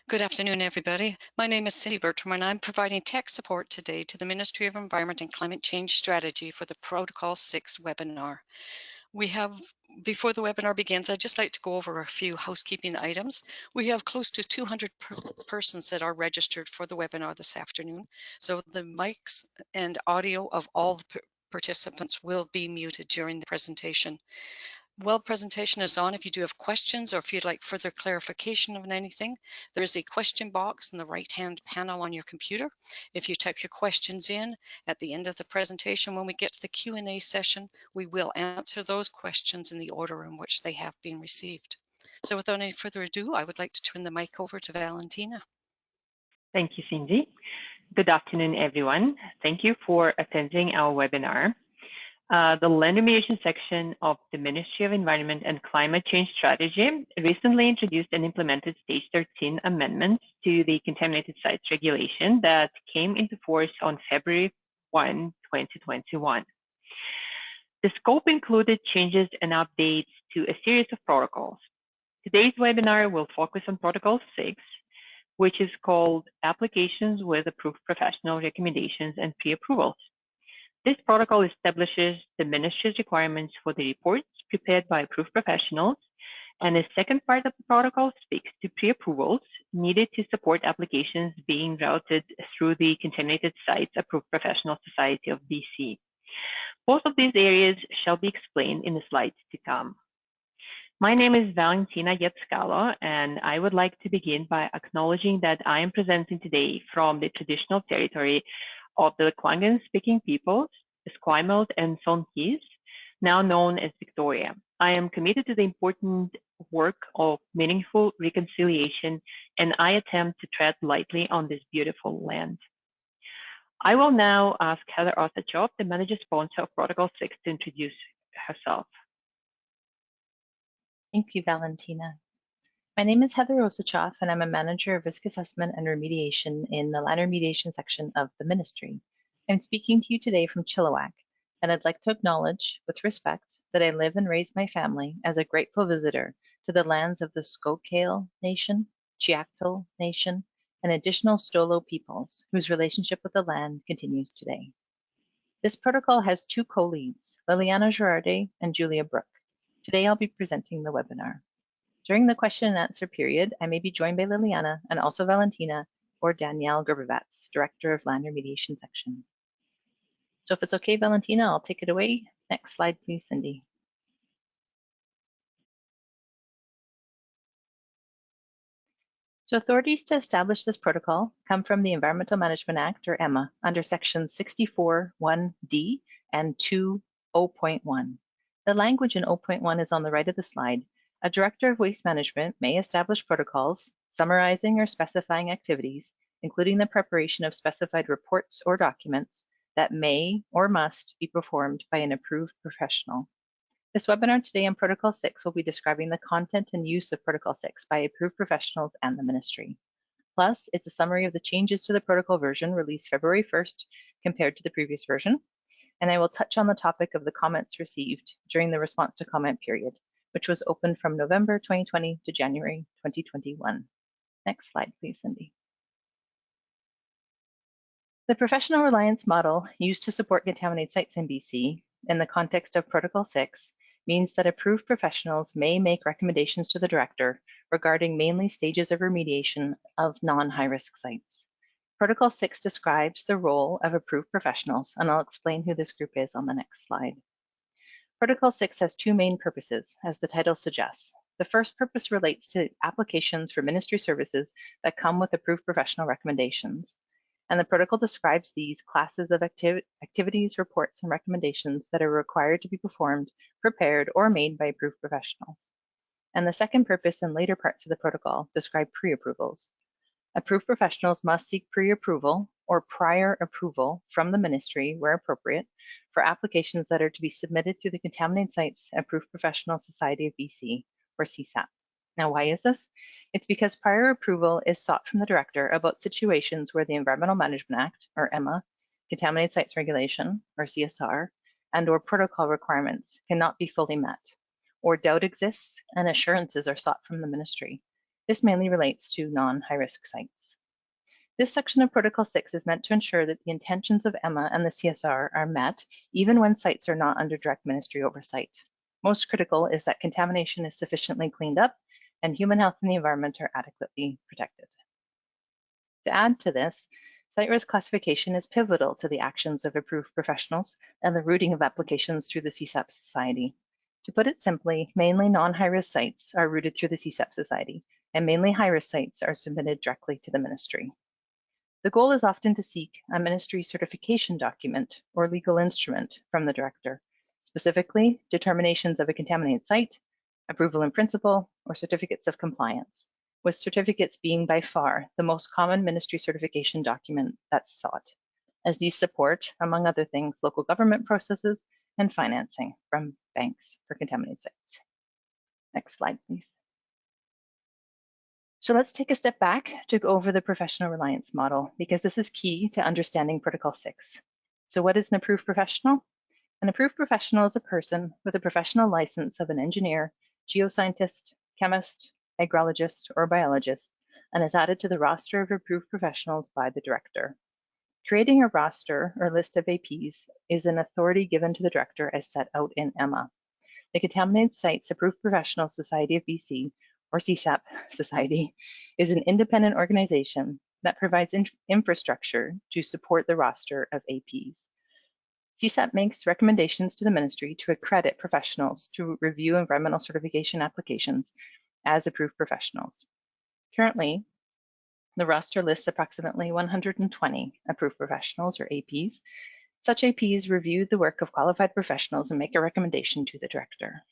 Good afternoon, everybody. My name is Cindy Bertram, and I'm providing tech support today to the Ministry of Environment and Climate Change Strategy for the Protocol 6 webinar. Before the webinar begins, I'd just like to go over a few housekeeping items. We have close to 200 persons that are registered for the webinar this afternoon. So the mics and audio of all the participants will be muted during the presentation. While presentation is on, if you do have questions or if you'd like further clarification on anything, there is a question box in the right-hand panel on your computer. If you type your questions in at the end of the presentation, when we get to the Q&A session, we will answer those questions in the order in which they have been received. So without any further ado, I would like to turn the mic over to Valentina. Thank you, Cindy. Good afternoon, everyone. Thank you for attending our webinar. The Land Remediation section of the Ministry of Environment and Climate Change Strategy recently introduced and implemented Stage 13 amendments to the Contaminated Sites Regulation that came into force on February 1, 2021. The scope included changes and updates to a series of protocols. Today's webinar will focus on Protocol 6, which is called Applications with Approved Professional Recommendations and Pre-Approvals. This protocol establishes the ministry's requirements for the reports prepared by approved professionals, and the second part of the protocol speaks to pre-approvals needed to support applications being routed through the Contaminated Sites Approved Professional Society of BC. Both of these areas shall be explained in the slides to come. My name is Valentina Yetskalo, and I would like to begin by acknowledging that I am presenting today from the traditional territory of the Kwangan-speaking peoples, Esquimalt and Songhees, now known as Victoria. I am committed to the important work of meaningful reconciliation, and I attempt to tread lightly on this beautiful land. I will now ask Heather Osachov, the manager sponsor of Protocol 6, to introduce herself. Thank you, Valentina. My name is Heather Osachov, and I'm a manager of risk assessment and remediation in the land remediation section of the ministry. I'm speaking to you today from Chilliwack, and I'd like to acknowledge with respect that I live and raise my family as a grateful visitor to the lands of the Scoquel Nation, Chiactal Nation, and additional Stolo peoples whose relationship with the land continues today. This protocol has two co-leads, Liliana Girardi and Julia Brooke. Today I'll be presenting the webinar. During the question and answer period, I may be joined by Liliana and also Valentina or Danielle Gerbevats, Director of Land Remediation Section. So if it's okay, Valentina, I'll take it away. Next slide, please, Cindy. So authorities to establish this protocol come from the Environmental Management Act, or EMMA, under Section 64(1)(d) and 2.0.1. The language in 0.1 is on the right of the slide. A director of waste management may establish protocols summarizing or specifying activities, including the preparation of specified reports or documents that may or must be performed by an approved professional. This webinar today on Protocol 6 will be describing the content and use of Protocol 6 by approved professionals and the ministry. Plus, it's a summary of the changes to the protocol version released February 1st compared to the previous version. And I will touch on the topic of the comments received during the response to comment period, which was open from November 2020 to January 2021. Next slide, please, Cindy. The professional reliance model used to support contaminated sites in BC in the context of Protocol 6 means that approved professionals may make recommendations to the director regarding mainly stages of remediation of non-high-risk sites. Protocol 6 describes the role of approved professionals, and I'll explain who this group is on the next slide. Protocol 6 has two main purposes, as the title suggests. The first purpose relates to applications for ministry services that come with approved professional recommendations. And the protocol describes these classes of activities, reports, and recommendations that are required to be performed, prepared, or made by approved professionals. And the second purpose and later parts of the protocol describe pre-approvals. Approved professionals must seek pre-approval or prior approval from the ministry, where appropriate, for applications that are to be submitted through the Contaminated Sites Approved Professional Society of BC, or CSAP. Now, why is this? It's because prior approval is sought from the director about situations where the Environmental Management Act, or EMMA, Contaminated Sites Regulation, or CSR, and/or protocol requirements cannot be fully met, or doubt exists and assurances are sought from the ministry. This mainly relates to non-high-risk sites. This section of Protocol 6 is meant to ensure that the intentions of EMMA and the CSR are met, even when sites are not under direct ministry oversight. Most critical is that contamination is sufficiently cleaned up and human health and the environment are adequately protected. To add to this, site risk classification is pivotal to the actions of approved professionals and the routing of applications through the CSAP Society. To put it simply, mainly non-high-risk sites are routed through the CSAP Society, and mainly high-risk sites are submitted directly to the ministry. The goal is often to seek a ministry certification document or legal instrument from the director, specifically determinations of a contaminated site, approval in principle, or certificates of compliance, with certificates being by far the most common ministry certification document that's sought, as these support, among other things, local government processes and financing from banks for contaminated sites. Next slide, please. So let's take a step back to go over the professional reliance model, because this is key to understanding Protocol 6. So what is an approved professional? An approved professional is a person with a professional license of an engineer, geoscientist, chemist, agrologist, or biologist, and is added to the roster of approved professionals by the director. Creating a roster or list of APs is an authority given to the director as set out in EMMA. The Contaminated Sites Approved Professional Society of BC, or CSAP Society, is an independent organization that provides infrastructure to support the roster of APs. CSAP makes recommendations to the ministry to accredit professionals to review environmental certification applications as approved professionals. Currently, the roster lists approximately 120 approved professionals, or APs. Such APs review the work of qualified professionals and make a recommendation to the director.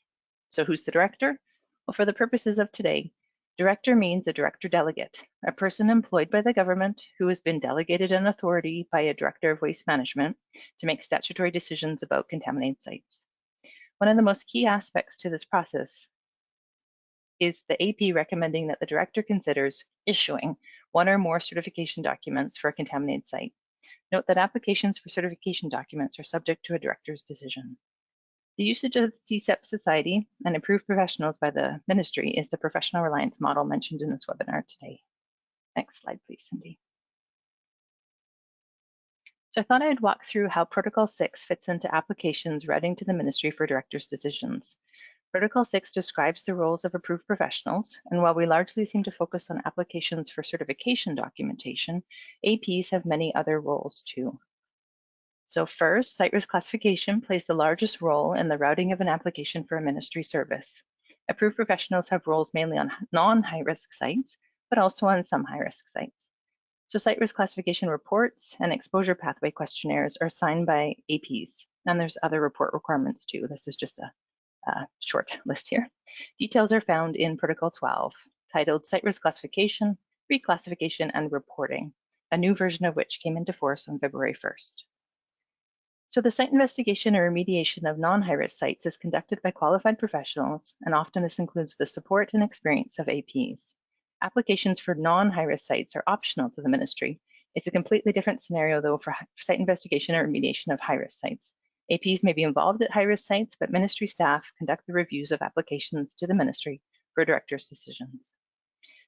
So who's the director? Well, for the purposes of today, director means a director delegate, a person employed by the government who has been delegated an authority by a director of waste management to make statutory decisions about contaminated sites. One of the most key aspects to this process is the AP recommending that the director considers issuing one or more certification documents for a contaminated site. Note that applications for certification documents are subject to a director's decision. The usage of CSAP Society and approved professionals by the ministry is the professional reliance model mentioned in this webinar today. Next slide, please, Cindy. So I thought I'd walk through how Protocol 6 fits into applications routing to the ministry for directors' decisions. Protocol 6 describes the roles of approved professionals, and while we largely seem to focus on applications for certification documentation, APs have many other roles too. So first, site risk classification plays the largest role in the routing of an application for a ministry service. Approved professionals have roles mainly on non-high-risk sites, but also on some high-risk sites. So site risk classification reports and exposure pathway questionnaires are signed by APs, and there's other report requirements too. This is just a short list here. Details are found in Protocol 12, titled Site Risk Classification, Reclassification, and Reporting, a new version of which came into force on February 1st. So the site investigation or remediation of non-high-risk sites is conducted by qualified professionals, and often this includes the support and experience of APs. Applications for non-high-risk sites are optional to the ministry. It's a completely different scenario, though, for site investigation or remediation of high-risk sites. APs may be involved at high-risk sites, but ministry staff conduct the reviews of applications to the ministry for director's decisions.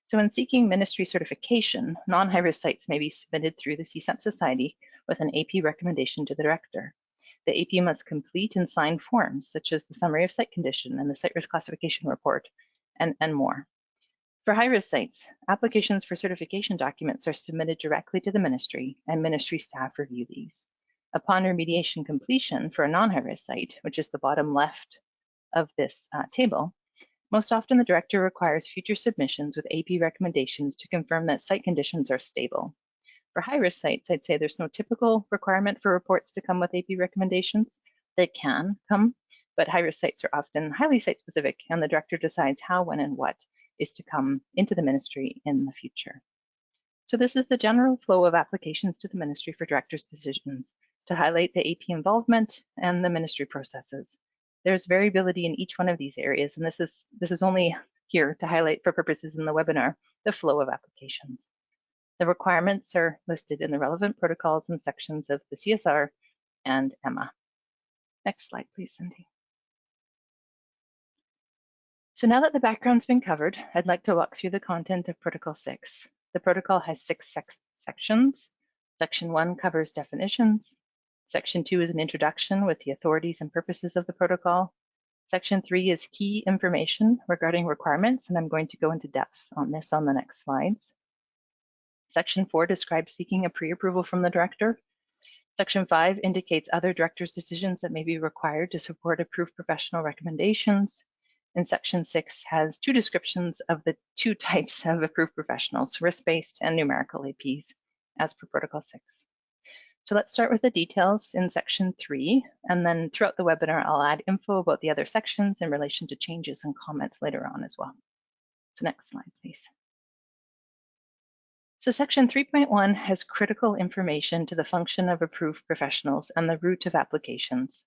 So in seeking ministry certification, non-high-risk sites may be submitted through the CSAP Society with an AP recommendation to the director. The AP must complete and sign forms such as the summary of site condition and the site risk classification report, and more. For high-risk sites, applications for certification documents are submitted directly to the ministry, and ministry staff review these. Upon remediation completion for a non-high-risk site, which is the bottom left of this table, most often the director requires future submissions with AP recommendations to confirm that site conditions are stable. For high-risk sites, I'd say there's no typical requirement for reports to come with AP recommendations. They can come, but high-risk sites are often highly site-specific, and the director decides how, when, and what is to come into the ministry in the future. So this is the general flow of applications to the ministry for director's decisions to highlight the AP involvement and the ministry processes. There's variability in each one of these areas, and this is only here to highlight for purposes in the webinar the flow of applications. The requirements are listed in the relevant protocols and sections of the CSR and EMMA. Next slide, please, Cindy. So now that the background's been covered, I'd like to walk through the content of Protocol 6. The protocol has 6 sections. Section 1 covers definitions. Section 2 is an introduction with the authorities and purposes of the protocol. Section 3 is key information regarding requirements, and I'm going to go into depth on this on the next slides. Section 4 describes seeking a pre-approval from the director. Section 5 indicates other director's decisions that may be required to support approved professional recommendations. And Section 6 has 2 descriptions of the 2 types of approved professionals, risk-based and numerical APs, as per Protocol 6. So let's start with the details in Section 3, and then throughout the webinar, I'll add info about the other sections in relation to changes and comments later on as well. So next slide, please. So Section 3.1 has critical information to the function of approved professionals and the route of applications.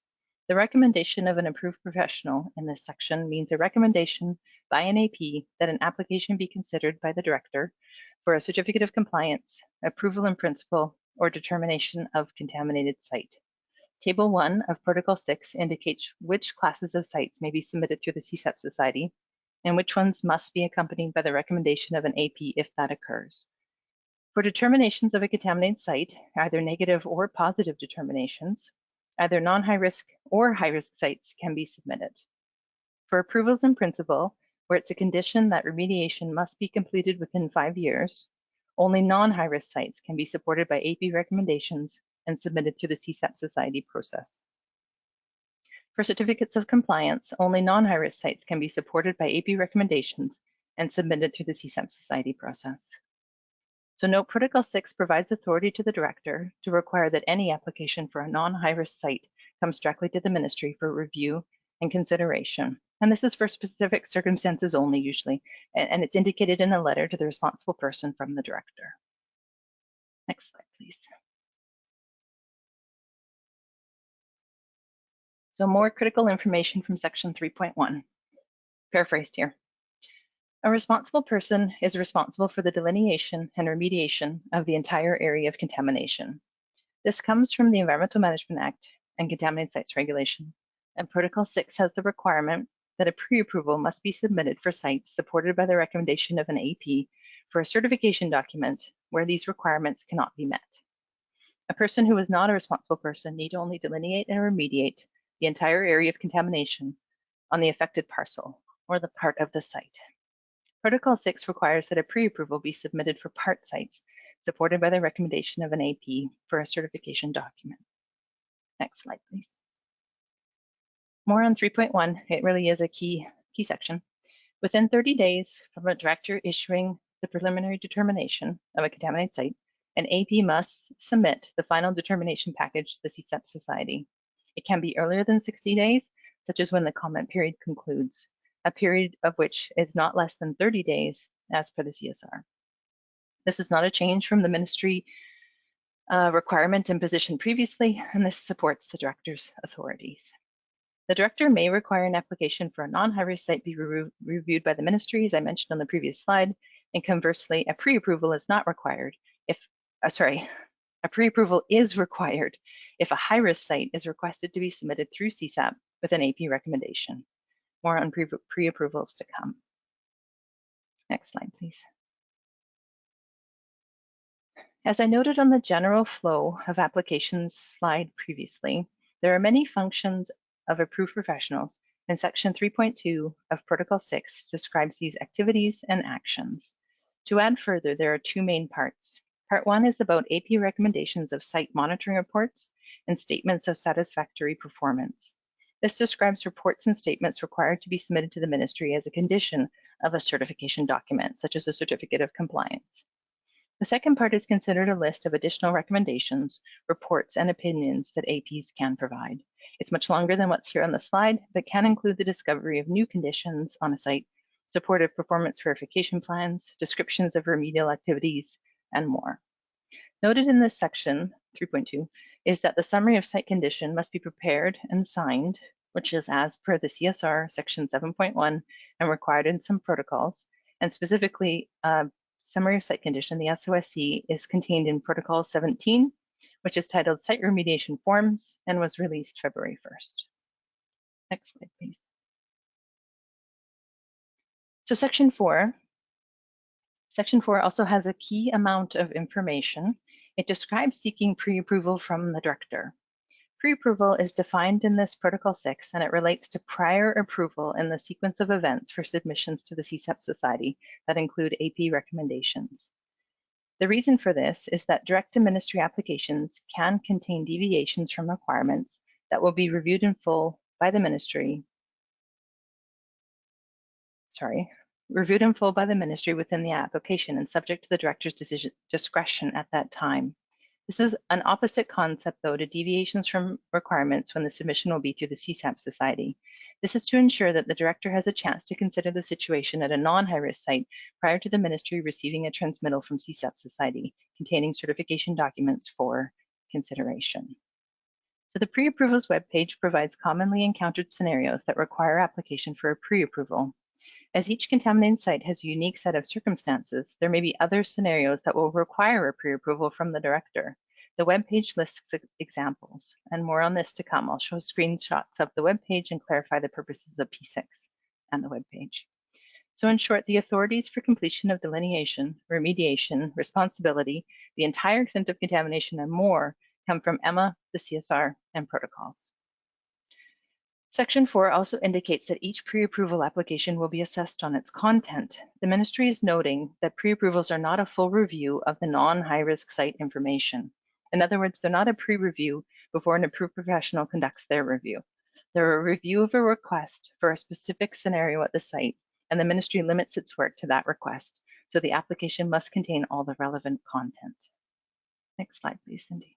The recommendation of an approved professional in this section means a recommendation by an AP that an application be considered by the director for a certificate of compliance, approval in principle, or determination of contaminated site. Table 1 of Protocol 6 indicates which classes of sites may be submitted through the CSEP Society and which ones must be accompanied by the recommendation of an AP if that occurs. For determinations of a contaminated site, either negative or positive determinations, either non-high risk or high risk sites can be submitted. For approvals in principle, where it's a condition that remediation must be completed within 5 years, only non-high risk sites can be supported by AP recommendations and submitted through the CSEP Society process. For certificates of compliance, only non-high risk sites can be supported by AP recommendations and submitted through the CSEP Society process. So note Protocol 6 provides authority to the director to require that any application for a non-high-risk site comes directly to the ministry for review and consideration. And this is for specific circumstances only usually, and it's indicated in a letter to the responsible person from the director. Next slide, please. So more critical information from Section 3.1. Paraphrased here. A responsible person is responsible for the delineation and remediation of the entire area of contamination. This comes from the Environmental Management Act and Contaminated Sites Regulation, and Protocol 6 has the requirement that a pre-approval must be submitted for sites supported by the recommendation of an AP for a certification document where these requirements cannot be met. A person who is not a responsible person need only delineate and remediate the entire area of contamination on the affected parcel or the part of the site. Protocol 6 requires that a pre-approval be submitted for part sites supported by the recommendation of an AP for a certification document. Next slide, please. More on 3.1, it really is a key section. Within 30 days from a director issuing the preliminary determination of a contaminated site, an AP must submit the final determination package to the CSEP Society. It can be earlier than 60 days, such as when the comment period concludes, a period of which is not less than 30 days as per the CSR. This is not a change from the ministry requirement and position previously, and this supports the director's authorities. The director may require an application for a non-high-risk site be reviewed by the ministry, as I mentioned on the previous slide, and conversely, a pre-approval is not required if, a pre-approval is required if a high-risk site is requested to be submitted through CSEP with an AP recommendation. More on pre-approvals to come. Next slide, please. As I noted on the general flow of applications slide previously, there are many functions of approved professionals, and Section 3.2 of Protocol 6 describes these activities and actions. To add further, there are 2 main parts. Part 1 is about AP recommendations of site monitoring reports and statements of satisfactory performance. This describes reports and statements required to be submitted to the ministry as a condition of a certification document, such as a certificate of compliance. The second part is considered a list of additional recommendations, reports, and opinions that APs can provide. It's much longer than what's here on the slide, but can include the discovery of new conditions on a site, supportive performance verification plans, descriptions of remedial activities, and more. Noted in this section, 3.2, is that the summary of site condition must be prepared and signed, which is as per the CSR section 7.1 and required in some protocols, and specifically summary of site condition, the SOSC, is contained in Protocol 17, which is titled Site Remediation Forms and was released February 1st. Next slide, please. So Section 4 also has a key amount of information. It describes seeking pre-approval from the director. Pre-approval is defined in this Protocol 6, and it relates to prior approval in the sequence of events for submissions to the CSEP Society that include AP recommendations. The reason for this is that direct-to-ministry applications can contain deviations from requirements that will be reviewed in full by the ministry. Reviewed in full by the ministry within the application and subject to the director's discretion at that time. This is an opposite concept, though, to deviations from requirements when the submission will be through the CSAP Society. This is to ensure that the director has a chance to consider the situation at a non-high-risk site prior to the ministry receiving a transmittal from CSAP Society containing certification documents for consideration. So the pre-approvals webpage provides commonly encountered scenarios that require application for a pre-approval. As each contaminated site has a unique set of circumstances, there may be other scenarios that will require a pre-approval from the director. The webpage lists examples, and more on this to come. I'll show screenshots of the webpage and clarify the purposes of P6 and the webpage. So in short, the authorities for completion of delineation, remediation, responsibility, the entire extent of contamination, and more come from EMA, the CSR, and protocols. Section 4 also indicates that each pre-approval application will be assessed on its content. The ministry is noting that pre-approvals are not a full review of the non-high-risk site information. In other words, they're not a pre-review before an approved professional conducts their review. They're a review of a request for a specific scenario at the site, and the ministry limits its work to that request, so the application must contain all the relevant content. Next slide, please, Cindy.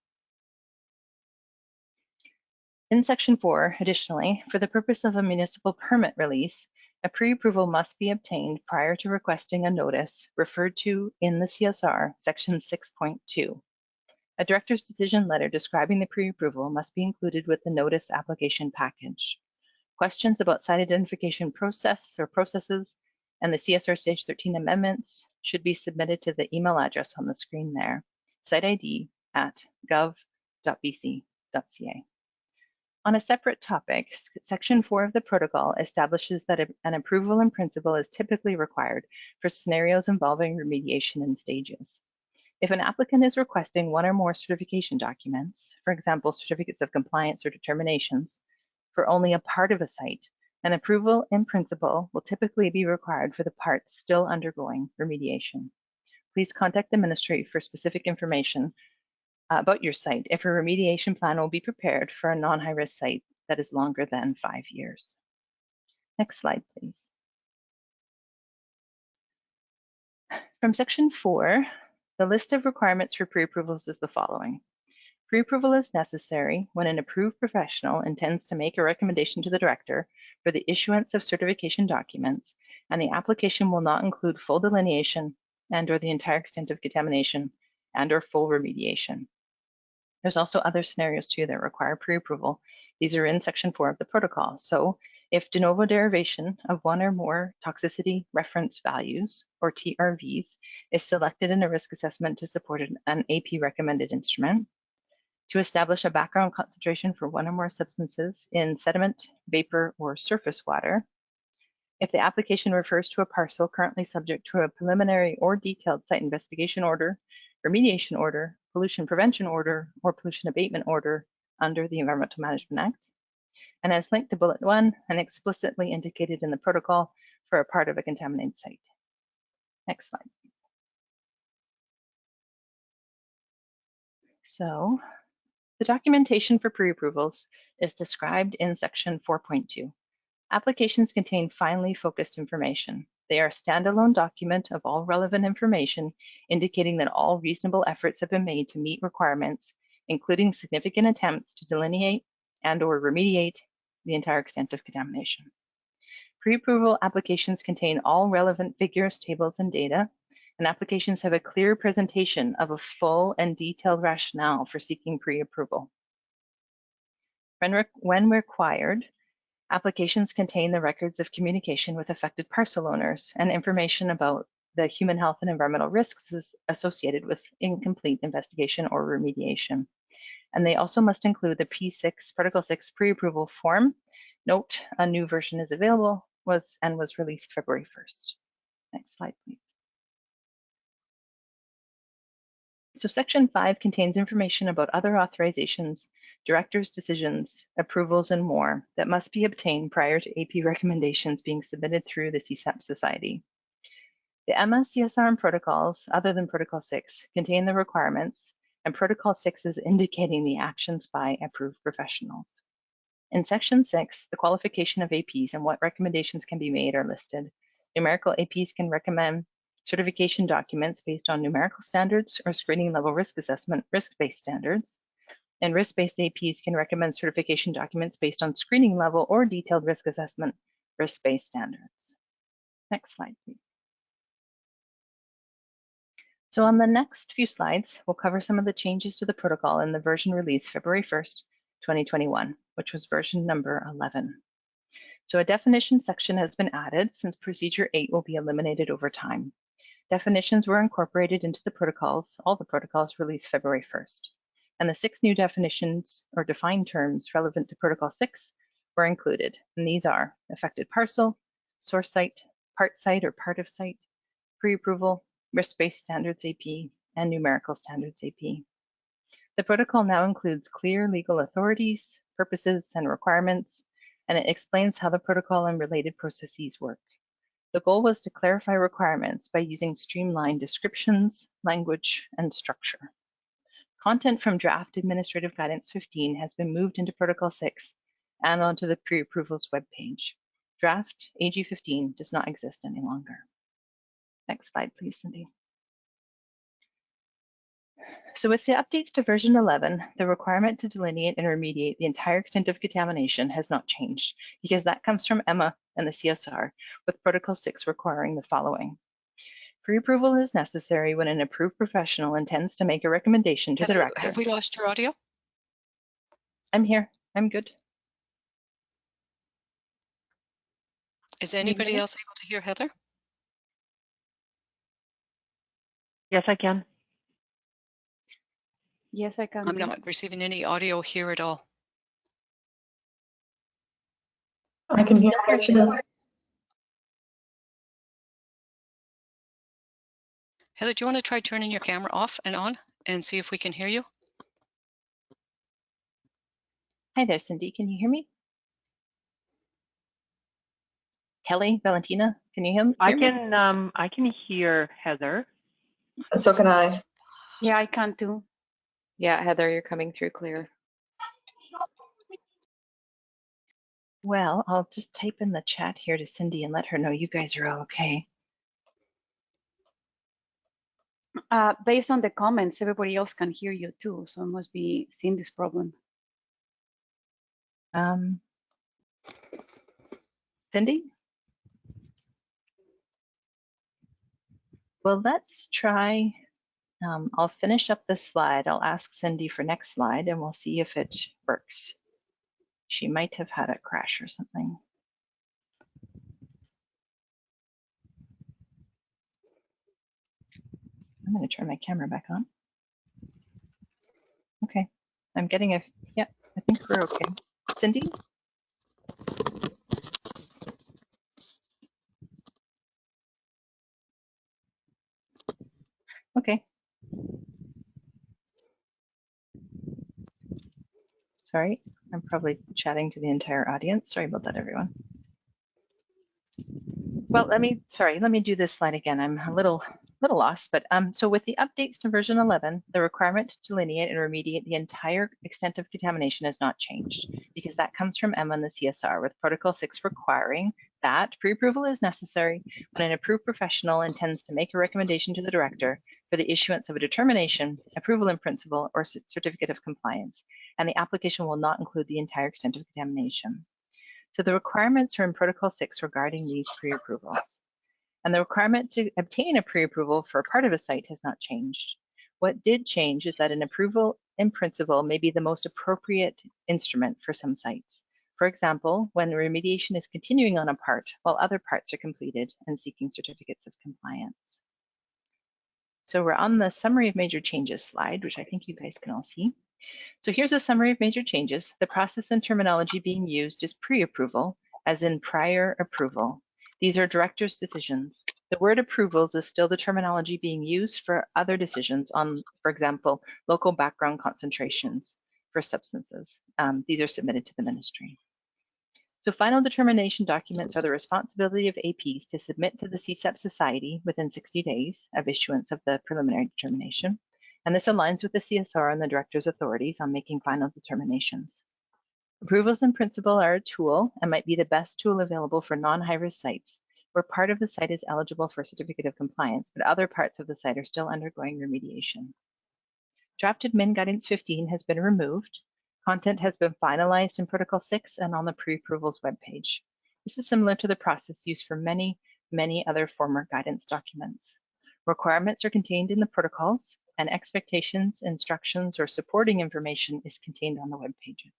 In Section 4, additionally, for the purpose of a municipal permit release, a pre-approval must be obtained prior to requesting a notice referred to in the CSR, Section 6.2. A director's decision letter describing the pre-approval must be included with the notice application package. Questions about site identification process or processes and the CSR Stage 13 amendments should be submitted to the email address on the screen there, siteid@gov.bc.ca. On a separate topic, Section 4 of the protocol establishes that an approval in principle is typically required for scenarios involving remediation in stages. If an applicant is requesting one or more certification documents, for example, certificates of compliance or determinations, for only a part of a site, an approval in principle will typically be required for the parts still undergoing remediation. Please contact the ministry for specific information about your site if a remediation plan will be prepared for a non-high-risk site that is longer than 5 years. Next slide, please. From Section 4, the list of requirements for pre-approvals is the following. Pre-approval is necessary when an approved professional intends to make a recommendation to the director for the issuance of certification documents, and the application will not include full delineation and/or the entire extent of contamination and/or full remediation. There's also other scenarios too that require pre-approval. These are in Section 4 of the protocol. So if de novo derivation of one or more toxicity reference values, or TRVs, is selected in a risk assessment to support an AP recommended instrument, to establish a background concentration for one or more substances in sediment, vapor, or surface water, if the application refers to a parcel currently subject to a preliminary or detailed site investigation order, remediation order, pollution prevention order, or pollution abatement order under the Environmental Management Act, and as linked to bullet 1 and explicitly indicated in the protocol for a part of a contaminated site. Next slide. So the documentation for pre-approvals is described in Section 4.2. Applications contain finely focused information. They are a standalone document of all relevant information, indicating that all reasonable efforts have been made to meet requirements, including significant attempts to delineate and/or remediate the entire extent of contamination. Pre-approval applications contain all relevant figures, tables, and data, and applications have a clear presentation of a full and detailed rationale for seeking pre-approval. When required, applications contain the records of communication with affected parcel owners and information about the human health and environmental risks associated with incomplete investigation or remediation. And they also must include the P6, Protocol 6 pre-approval form. Note, a new version is available and was released February 1st. Next slide, please. So Section 5 contains information about other authorizations, directors' decisions, approvals, and more that must be obtained prior to AP recommendations being submitted through the CSAP Society. The EMMA, CSR, and protocols, other than Protocol 6, contain the requirements, and Protocol 6 is indicating the actions by approved professionals. In Section 6, the qualification of APs and what recommendations can be made are listed. Numerical APs can recommend certification documents based on numerical standards or screening level risk assessment risk-based standards. And risk-based APs can recommend certification documents based on screening level or detailed risk assessment risk-based standards. Next slide, please. So on the next few slides, we'll cover some of the changes to the protocol in the version released February 1st, 2021, which was version number 11. So a definition section has been added since procedure 8 will be eliminated over time. Definitions were incorporated into the protocols, all the protocols released February 1st. And the 6 new definitions or defined terms relevant to Protocol 6 were included. And these are affected parcel, source site, part site or part of site, pre-approval, risk-based standards AP, and numerical standards AP. The protocol now includes clear legal authorities, purposes, and requirements, and it explains how the protocol and related processes work. The goal was to clarify requirements by using streamlined descriptions, language, and structure. Content from Draft Administrative Guidance 15 has been moved into Protocol 6 and onto the pre-approvals webpage. Draft AG 15 does not exist any longer. Next slide, please, Cindy. So with the updates to version 11, the requirement to delineate and remediate the entire extent of contamination has not changed because that comes from EMMA and the CSR, with Protocol 6 requiring the following. Pre-approval is necessary when an approved professional intends to make a recommendation to the director. Have we lost your audio? I'm here. I'm good. Is anybody else able to hear Heather? Yes, I can. Yes, I can. I'm not receiving any audio here at all. I can hear Rachel. Heather, do you want to try turning your camera off and on and see if we can hear you? Hi there, Cindy. Can you hear me? Kelly, Valentina, can you hear me? I can hear Heather. So can I. Yeah, I can too. Yeah, Heather, you're coming through clear. Well, I'll just type in the chat here to Cindy and let her know you guys are all okay. Based on the comments, everybody else can hear you too, so it must be seeing this problem. Cindy? Well, let's try, I'll finish up this slide. I'll ask Cindy for next slide and we'll see if it works. She might have had a crash or something. I'm going to turn my camera back on. Okay, I'm getting a, yeah, I think we're okay. Cindy? Okay. Sorry, I'm probably chatting to the entire audience. Sorry about that, everyone. Well, let me do this slide again. I'm a little lost, but so with the updates to version 11, the requirement to delineate and remediate the entire extent of contamination has not changed because that comes from EMMA and the CSR, with Protocol 6 requiring that pre-approval is necessary when an approved professional intends to make a recommendation to the director for the issuance of a determination, approval in principle, or certificate of compliance, and the application will not include the entire extent of contamination. So the requirements are in Protocol 6 regarding these pre-approvals. And the requirement to obtain a pre-approval for a part of a site has not changed. What did change is that an approval in principle may be the most appropriate instrument for some sites. For example, when remediation is continuing on a part while other parts are completed and seeking certificates of compliance. So we're on the summary of major changes slide, which I think you guys can all see. So here's a summary of major changes. The process and terminology being used is pre-approval, as in prior approval. These are director's decisions. The word approvals is still the terminology being used for other decisions on, for example, local background concentrations for substances. These are submitted to the ministry. So final determination documents are the responsibility of APs to submit to the CSEP Society within 60 days of issuance of the preliminary determination. And this aligns with the CSR and the director's authorities on making final determinations. Approvals in principle are a tool and might be the best tool available for non-high-risk sites where part of the site is eligible for certificate of compliance, but other parts of the site are still undergoing remediation. Draft Admin Guidance 15 has been removed. Content has been finalized in Protocol 6 and on the pre-approvals webpage. This is similar to the process used for many other former guidance documents. Requirements are contained in the protocols, and expectations, instructions, or supporting information is contained on the web pages.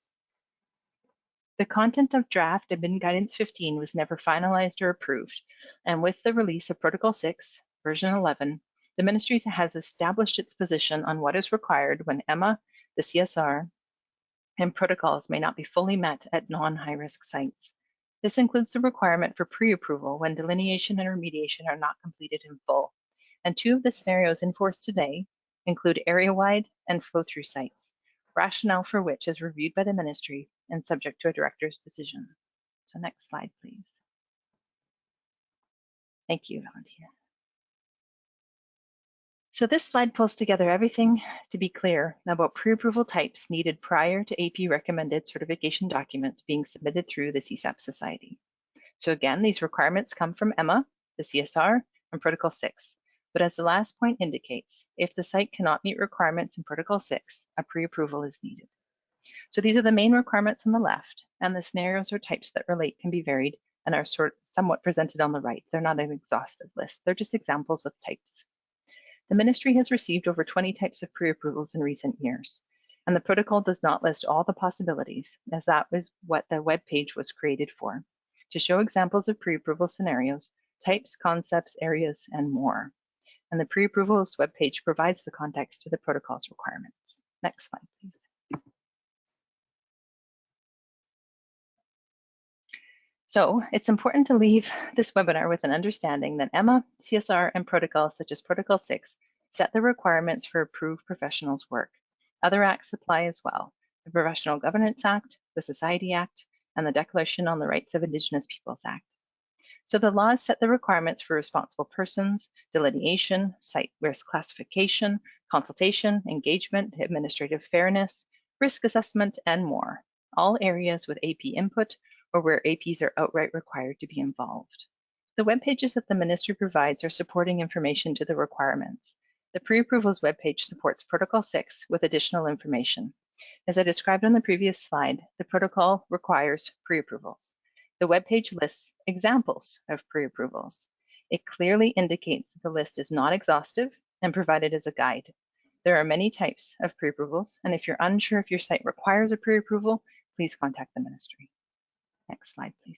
The content of Draft Admin Guidance 15 was never finalized or approved, and with the release of Protocol 6, version 11, the ministry has established its position on what is required when EMA, the CSR, and protocols may not be fully met at non-high-risk sites. This includes the requirement for pre-approval when delineation and remediation are not completed in full. And two of the scenarios enforced today include area-wide and flow-through sites, rationale for which is reviewed by the ministry and subject to a director's decision. So next slide, please. Thank you, Valentina. So this slide pulls together everything to be clear about pre-approval types needed prior to AP recommended certification documents being submitted through the CSEP Society. So again, these requirements come from EMA, the CSR, and Protocol 6. But as the last point indicates, if the site cannot meet requirements in Protocol 6, a pre-approval is needed. So these are the main requirements on the left, and the scenarios or types that relate can be varied and are somewhat presented on the right. They're not an exhaustive list. They're just examples of types. The ministry has received over 20 types of pre-approvals in recent years, and the protocol does not list all the possibilities, as that was what the web page was created for, to show examples of pre-approval scenarios, types, concepts, areas, and more. And the pre-approvals web page provides the context to the protocol's requirements. Next slide, please. So it's important to leave this webinar with an understanding that EMA, CSR, and protocols such as Protocol 6 set the requirements for approved professionals' work. Other acts apply as well: the Professional Governance Act, the Society Act, and the Declaration on the Rights of Indigenous Peoples Act. So the laws set the requirements for responsible persons, delineation, site risk classification, consultation, engagement, administrative fairness, risk assessment, and more, all areas with AP input or where APs are outright required to be involved. The web pages that the ministry provides are supporting information to the requirements. The pre-approvals webpage supports Protocol 6 with additional information. As I described on the previous slide, the protocol requires pre-approvals. The webpage lists examples of pre-approvals. It clearly indicates that the list is not exhaustive and provided as a guide. There are many types of pre-approvals, and if you're unsure if your site requires a pre-approval, please contact the ministry. Next slide, please.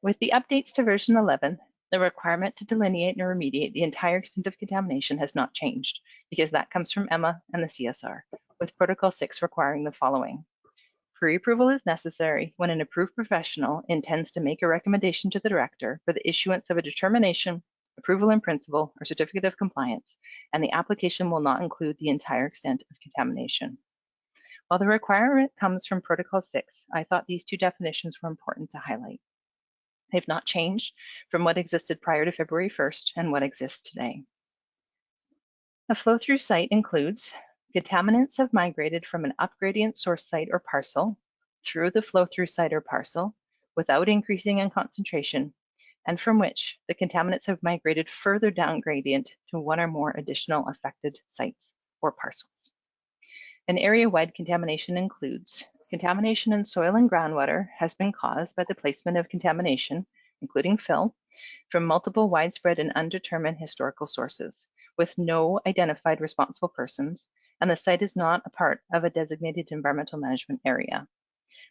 With the updates to version 11, the requirement to delineate and remediate the entire extent of contamination has not changed, because that comes from EMA and the CSR, with Protocol 6 requiring the following. Pre-approval is necessary when an approved professional intends to make a recommendation to the director for the issuance of a determination, approval in principle, or certificate of compliance, and the application will not include the entire extent of contamination. While the requirement comes from Protocol 6, I thought these two definitions were important to highlight. They've not changed from what existed prior to February 1st and what exists today. A flow-through site includes contaminants have migrated from an upgradient source site or parcel through the flow-through site or parcel without increasing in concentration, and from which the contaminants have migrated further down gradient to one or more additional affected sites or parcels. An area-wide contamination includes contamination in soil and groundwater has been caused by the placement of contamination, including fill, from multiple widespread and undetermined historical sources, with no identified responsible persons, and the site is not a part of a designated environmental management area.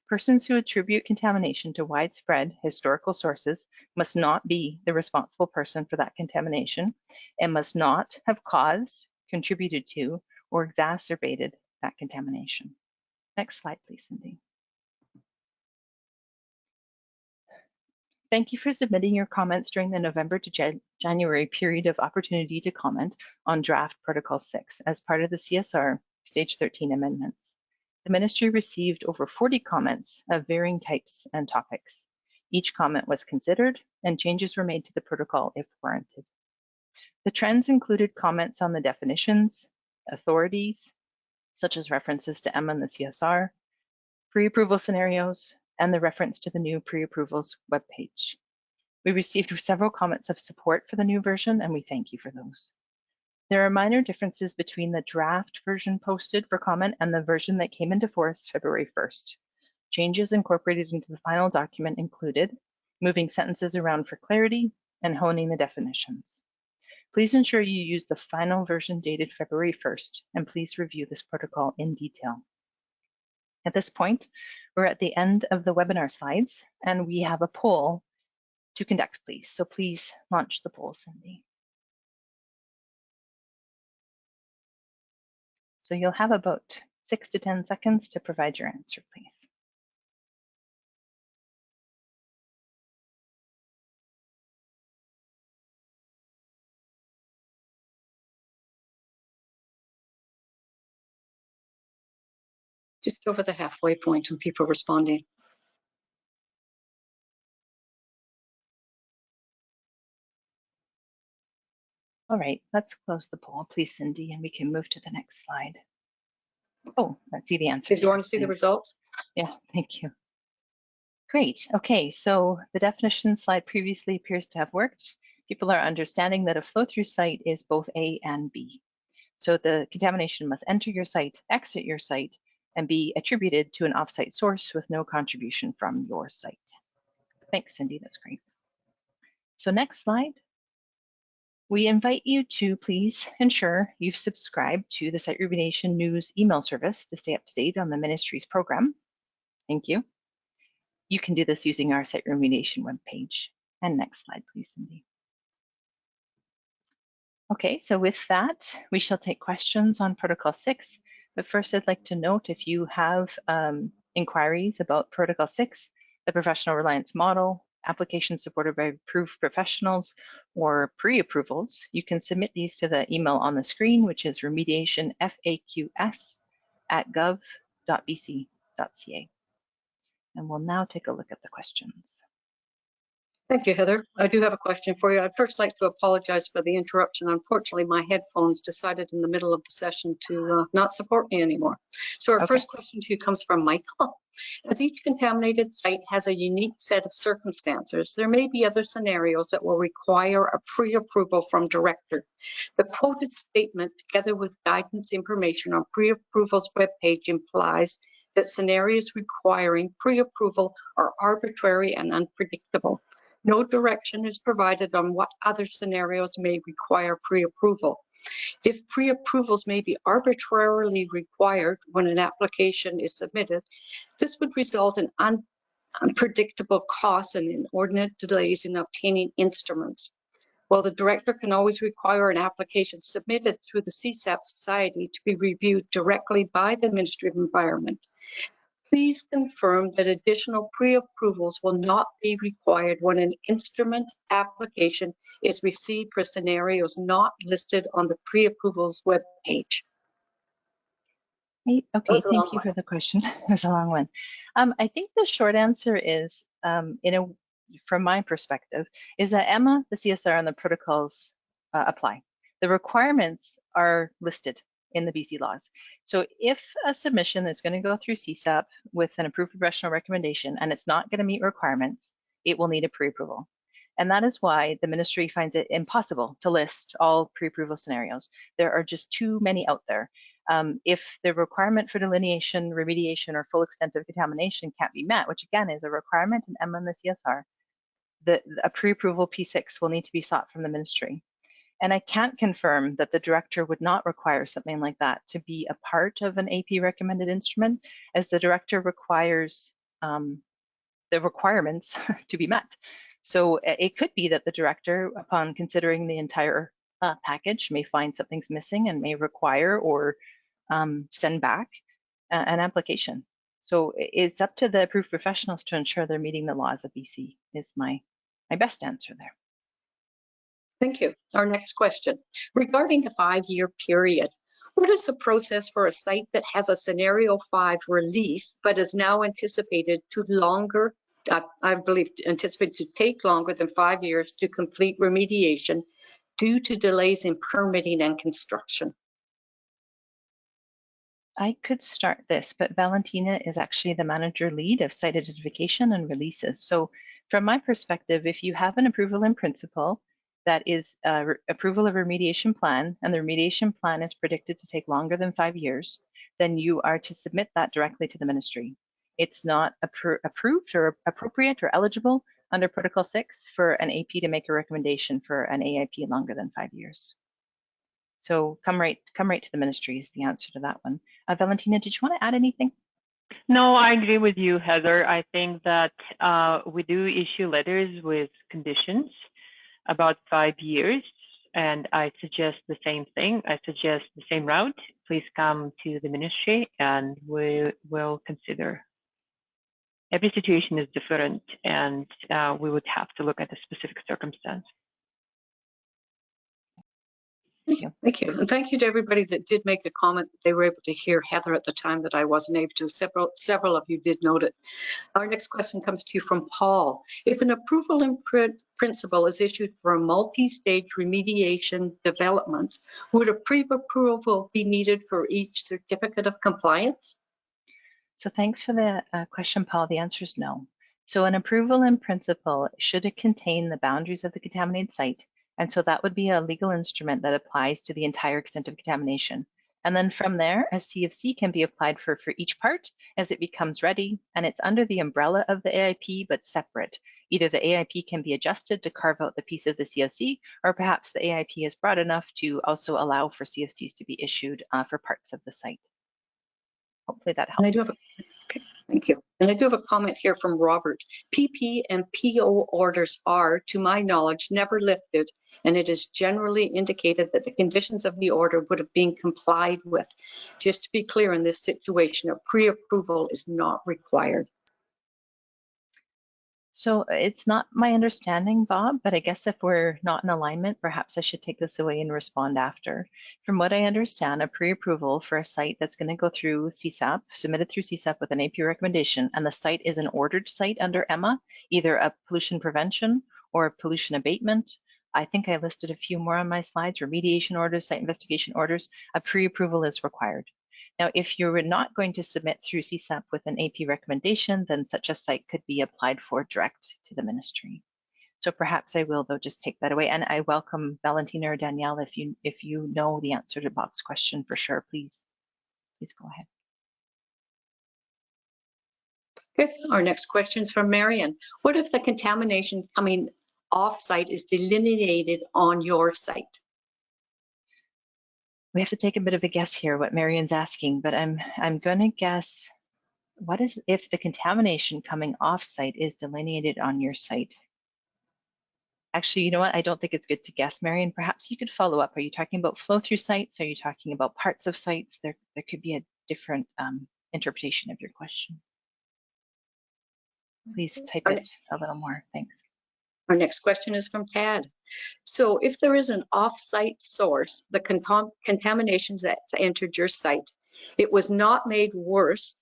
Persons who attribute contamination to widespread historical sources must not be the responsible person for that contamination and must not have caused, contributed to, or exacerbated that contamination. Next slide, please, Cindy. Thank you for submitting your comments during the November to January period of opportunity to comment on draft Protocol 6 as part of the CSR Stage 13 amendments. The Ministry received over 40 comments of varying types and topics. Each comment was considered and changes were made to the protocol if warranted. The trends included comments on the definitions, authorities, such as references to EMMA and the CSR, pre-approval scenarios, and the reference to the new pre-approvals webpage. We received several comments of support for the new version, and we thank you for those. There are minor differences between the draft version posted for comment and the version that came into force February 1st. Changes incorporated into the final document included moving sentences around for clarity and honing the definitions. Please ensure you use the final version dated February 1st, and please review this protocol in detail. At this point, we're at the end of the webinar slides, and we have a poll to conduct, please. So please launch the poll, Cindy. So you'll have about 6 to 10 seconds to provide your answer, please. Just over the halfway point when people responding. All right, let's close the poll, please, Cindy, and we can move to the next slide. Oh, let's see the answers. Did you want to see the results? Yeah, thank you. Great. Okay, so the definition slide previously appears to have worked. People are understanding that a flow-through site is both A and B. So the contamination must enter your site, exit your site, and be attributed to an offsite source with no contribution from your site. Thanks, Cindy, that's great. So next slide. We invite you to please ensure you've subscribed to the Site Remediation News email service to stay up to date on the ministry's program. Thank you. You can do this using our Site Remediation webpage. And next slide, please, Cindy. Okay, so with that, we shall take questions on Protocol 6. But first, I'd like to note if you have inquiries about Protocol 6, the professional reliance model, applications supported by approved professionals, or pre-approvals, you can submit these to the email on the screen, which is remediationfaqs@gov.bc.ca. And we'll now take a look at the questions. Thank you, Heather. I do have a question for you. I'd first like to apologize for the interruption. Unfortunately, my headphones decided in the middle of the session to not support me anymore. So our first question to you comes from Michael. As each contaminated site has a unique set of circumstances, there may be other scenarios that will require a pre-approval from director. The quoted statement, together with guidance information on pre-approvals webpage, implies that scenarios requiring pre-approval are arbitrary and unpredictable. No direction is provided on what other scenarios may require pre-approval. If pre-approvals may be arbitrarily required when an application is submitted, this would result in unpredictable costs and inordinate delays in obtaining instruments. While the director can always require an application submitted through the CSAP Society to be reviewed directly by the Ministry of Environment, please confirm that additional pre-approvals will not be required when an instrument application is received for scenarios not listed on the pre-approvals webpage. Okay, thank you for the question. It was a long one. I think the short answer is, from my perspective, is that EMMA, the CSR, and the protocols apply. The requirements are listed in the BC laws. So if a submission is going to go through CSAP with an approved professional recommendation and it's not going to meet requirements, it will need a pre-approval. And that is why the ministry finds it impossible to list all pre-approval scenarios. There are just too many out there. If the requirement for delineation, remediation, or full extent of contamination can't be met, which again is a requirement in EMMA and the CSR, a pre-approval P6 will need to be sought from the ministry. And I can't confirm that the director would not require something like that to be a part of an AP recommended instrument, as the director requires the requirements to be met. So it could be that the director, upon considering the entire package, may find something's missing and may require or send back an application. So it's up to the approved professionals to ensure they're meeting the laws of BC, is my my best answer there. Thank you. Our next question. Regarding the 5-year period, what is the process for a site that has a scenario 5 release, but is now anticipated to longer, I believe, anticipated to take longer than 5 years to complete remediation due to delays in permitting and construction? I could start this, but Valentina is actually the manager lead of site identification and releases. So from my perspective, if you have an approval in principle, that is approval of a remediation plan, and the remediation plan is predicted to take longer than 5 years, then you are to submit that directly to the ministry. It's not approved or appropriate or eligible under Protocol 6 for an AP to make a recommendation for an AIP longer than 5 years. So come right to the ministry is the answer to that one. Valentina, did you want to add anything? No, I agree with you, Heather. I think that we do issue letters with conditions about 5 years, and I suggest the same thing. I suggest the same route. Please come to the ministry and we will consider. Every situation is different, and we would have to look at the specific circumstance. Thank you. And thank you to everybody that did make a comment. They were able to hear Heather at the time that I wasn't able to. Several of you did note it. Our next question comes to you from Paul. If an approval in principle is issued for a multi-stage remediation development, would a pre-approval be needed for each certificate of compliance? So thanks for the question, Paul. The answer is no. So an approval in principle, should it contain the boundaries of the contaminated site? And so that would be a legal instrument that applies to the entire extent of contamination. And then from there, a CFC can be applied for each part as it becomes ready, and it's under the umbrella of the AIP, but separate. Either the AIP can be adjusted to carve out the piece of the CFC, or perhaps the AIP is broad enough to also allow for CFCs to be issued for parts of the site. Hopefully that helps. And I do have okay, thank you. And I do have a comment here from Robert. PP and PO orders are, to my knowledge, never lifted, and it is generally indicated that the conditions of the order would have been complied with. Just to be clear, in this situation, a pre-approval is not required. So it's not my understanding, Bob, but I guess if we're not in alignment, perhaps I should take this away and respond after. From what I understand, a pre-approval for a site that's going to go through CSAP, submitted through CSAP with an AP recommendation, and the site is an ordered site under EMA, either a pollution prevention or a pollution abatement. I think I listed a few more on my slides, remediation orders, site investigation orders. A pre-approval is required. Now, if you're not going to submit through CSAP with an AP recommendation, then such a site could be applied for direct to the ministry. So perhaps I will, though, just take that away. And I welcome Valentina or Danielle, if you know the answer to Bob's question for sure, please go ahead. Okay, our next question is from Marion. What if the contamination coming off-site is delineated on your site? We have to take a bit of a guess here what Marion's asking, but I'm going to guess, what is if the contamination coming off-site is delineated on your site? Actually, you know what? I don't think it's good to guess, Marion. Perhaps you could follow up. Are you talking about flow-through sites? Are you talking about parts of sites? There could be a different interpretation of your question. Please type it a little more. Thanks. Our next question is from Tad. So if there is an off-site source, the contamination that's entered your site, it was not made worse,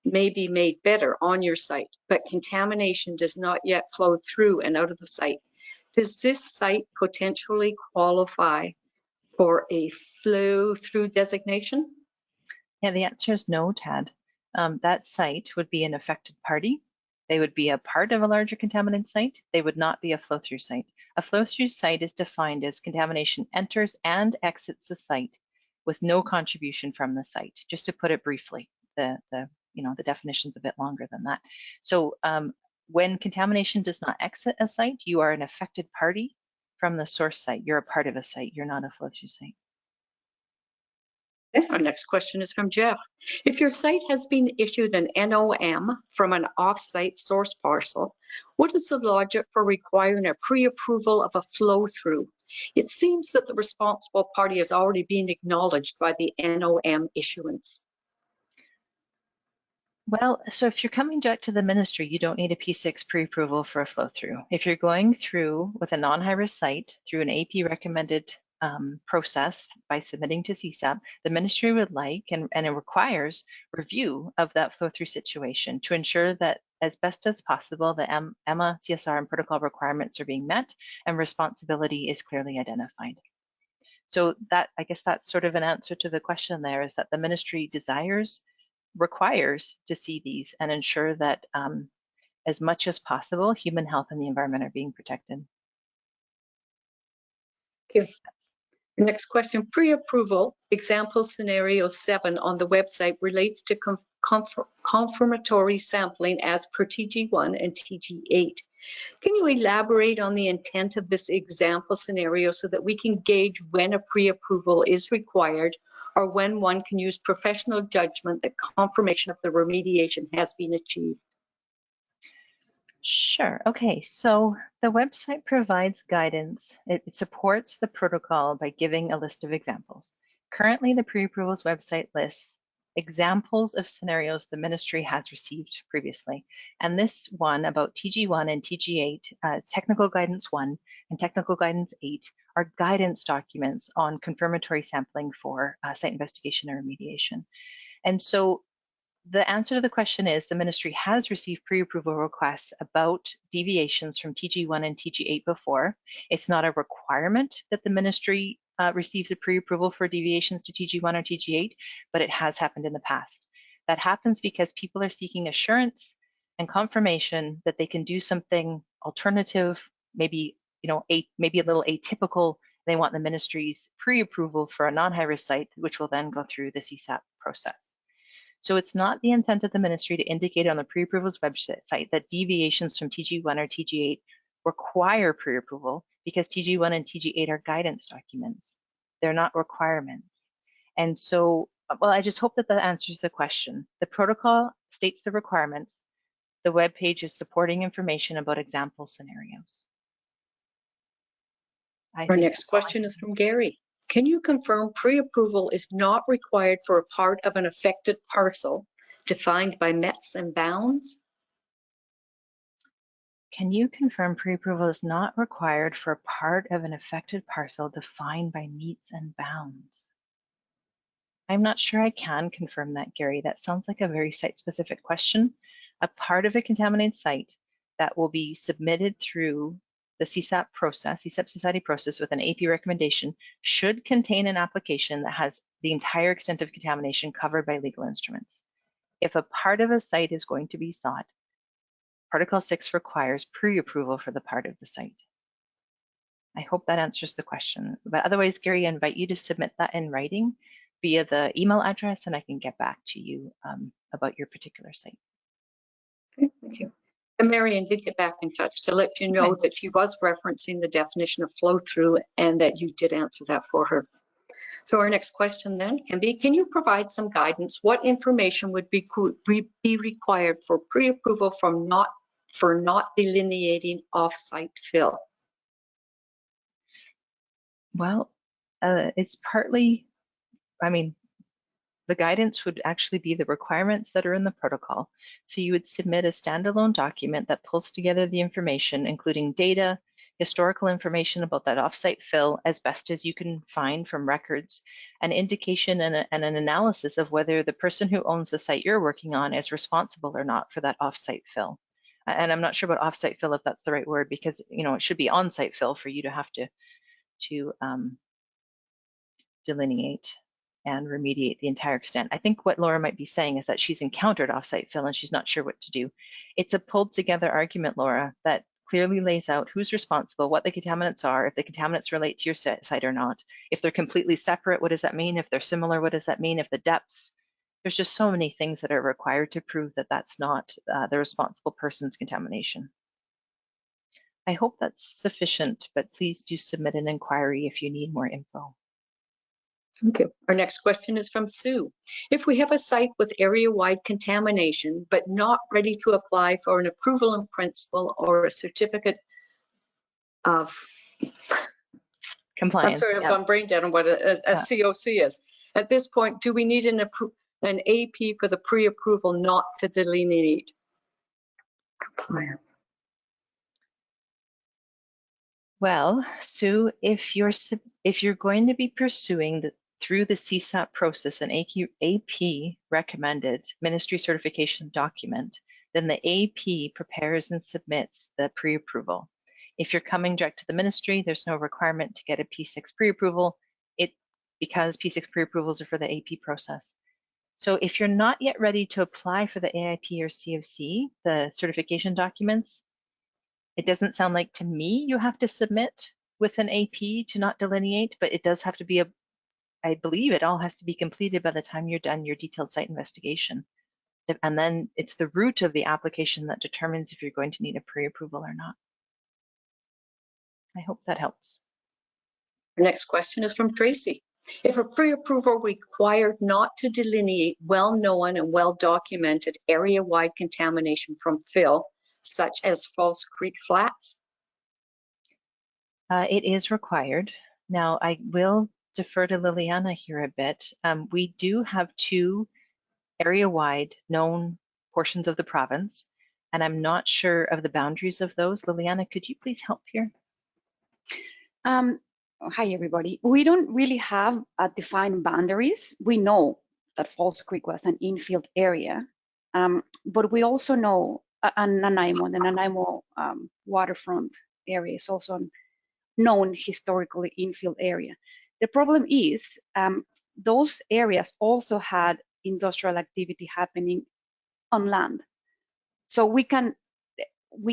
maybe made better on your site, but contamination does not yet flow through and out of the site. Does this site potentially qualify for a flow-through designation? Yeah, the answer is no, Tad. That site would be an affected party. They would be a part of a larger contaminant site. They would not be a flow-through site. A flow-through site is defined as contamination enters and exits the site with no contribution from the site. Just to put it briefly, the definition's a bit longer than that. So when contamination does not exit a site, you are an affected party from the source site. You're a part of a site. You're not a flow-through site. Okay, our next question is from Jeff. If your site has been issued an NOM from an off-site source parcel, what is the logic for requiring a pre-approval of a flow-through? It seems that the responsible party has already been acknowledged by the NOM issuance. Well, so if you're coming direct to the ministry, you don't need a P6 pre-approval for a flow through. If you're going through with a non-high risk site through an AP recommended process by submitting to CSAP, the ministry would like and it requires review of that flow through situation to ensure that as best as possible, the EMA, CSR, and protocol requirements are being met and responsibility is clearly identified. So that, I guess that's sort of an answer to the question there, is that the ministry requires to see these and ensure that as much as possible, human health and the environment are being protected. Thank you. Next question, pre-approval, example scenario 7 on the website relates to confirmatory sampling as per TG1 and TG8. Can you elaborate on the intent of this example scenario so that we can gauge when a pre-approval is required or when one can use professional judgment that confirmation of the remediation has been achieved? Sure. Okay, so the website provides guidance. It supports the protocol by giving a list of examples. Currently, the pre-approvals website lists examples of scenarios the ministry has received previously. And this one about TG1 and TG8, Technical Guidance 1 and Technical Guidance 8 are guidance documents on confirmatory sampling for site investigation and remediation. And so the answer to the question is the ministry has received pre-approval requests about deviations from TG1 and TG8 before. It's not a requirement that the ministry receives a pre-approval for deviations to TG1 or TG8, but it has happened in the past. That happens because people are seeking assurance and confirmation that they can do something alternative, maybe maybe a little atypical. They want the ministry's pre-approval for a non-high risk site, which will then go through the CSAP process. So it's not the intent of the ministry to indicate on the pre-approvals website that deviations from TG1 or TG8 require pre-approval because TG1 and TG8 are guidance documents. They're not requirements. And so, well, I just hope that that answers the question. The protocol states the requirements. The web page is supporting information about example scenarios. Our next question is from Gary. Can you confirm pre-approval is not required for a part of an affected parcel defined by METs and bounds? Can you confirm pre-approval is not required for a part of an affected parcel defined by meets and bounds? I'm not sure I can confirm that, Gary. That sounds like a very site-specific question. A part of a contaminated site that will be submitted through the CSAP process, CSAP Society process with an AP recommendation should contain an application that has the entire extent of contamination covered by legal instruments. If a part of a site is going to be sought, Protocol 6 requires pre-approval for the part of the site. I hope that answers the question. But otherwise, Gary, I invite you to submit that in writing via the email address and I can get back to you about your particular site. Okay, thank you. And Marion did get back in touch to let you know that she was referencing the definition of flow through and that you did answer that for her. So our next question then can be, can you provide some guidance? What information would be required for pre-approval for not delineating off-site fill? Well, it's partly, the guidance would actually be the requirements that are in the protocol. So you would submit a standalone document that pulls together the information, including data, historical information about that offsite fill as best as you can find from records, an indication and an analysis of whether the person who owns the site you're working on is responsible or not for that offsite fill. And I'm not sure about offsite fill if that's the right word, because it should be on-site fill for you to have to delineate and remediate the entire extent. I think what Laura might be saying is that she's encountered offsite fill and she's not sure what to do. It's a pulled together argument, Laura, that clearly lays out who's responsible, what the contaminants are, if the contaminants relate to your site or not. If they're completely separate, what does that mean? If they're similar, what does that mean? If the depths, there's just so many things that are required to prove that that's not the responsible person's contamination. I hope that's sufficient, but please do submit an inquiry if you need more info. Okay, our next question is from Sue. If we have a site with area-wide contamination, but not ready to apply for an approval in principle or a certificate of compliance. I'm sorry, I've gone brain dead on what a COC is. At this point, do we need an AP for the pre-approval not to delineate Compliance. Well, Sue, if you're going to be pursuing through the CSAP process an AP recommended ministry certification document, then the AP prepares and submits the pre-approval. If you're coming direct to the ministry, there's no requirement to get a P6 pre-approval, because P6 pre-approvals are for the AP process. So if you're not yet ready to apply for the AIP or CFC, the certification documents, it doesn't sound like to me you have to submit with an AP to not delineate, but it does have to be I believe it all has to be completed by the time you're done your detailed site investigation. And then it's the root of the application that determines if you're going to need a pre-approval or not. I hope that helps. Our next question is from Tracy. If a pre-approval required not to delineate well-known and well-documented area-wide contamination from fill, such as False Creek Flats? It is required. Now, I will defer to Liliana here a bit. We do have 2 area-wide known portions of the province, and I'm not sure of the boundaries of those. Liliana, could you please help here? Hi, everybody. We don't really have defined boundaries. We know that False Creek was an infield area, but we also know Nanaimo, the Nanaimo waterfront area is also a known historically infield area. The problem is those areas also had industrial activity happening on land. So we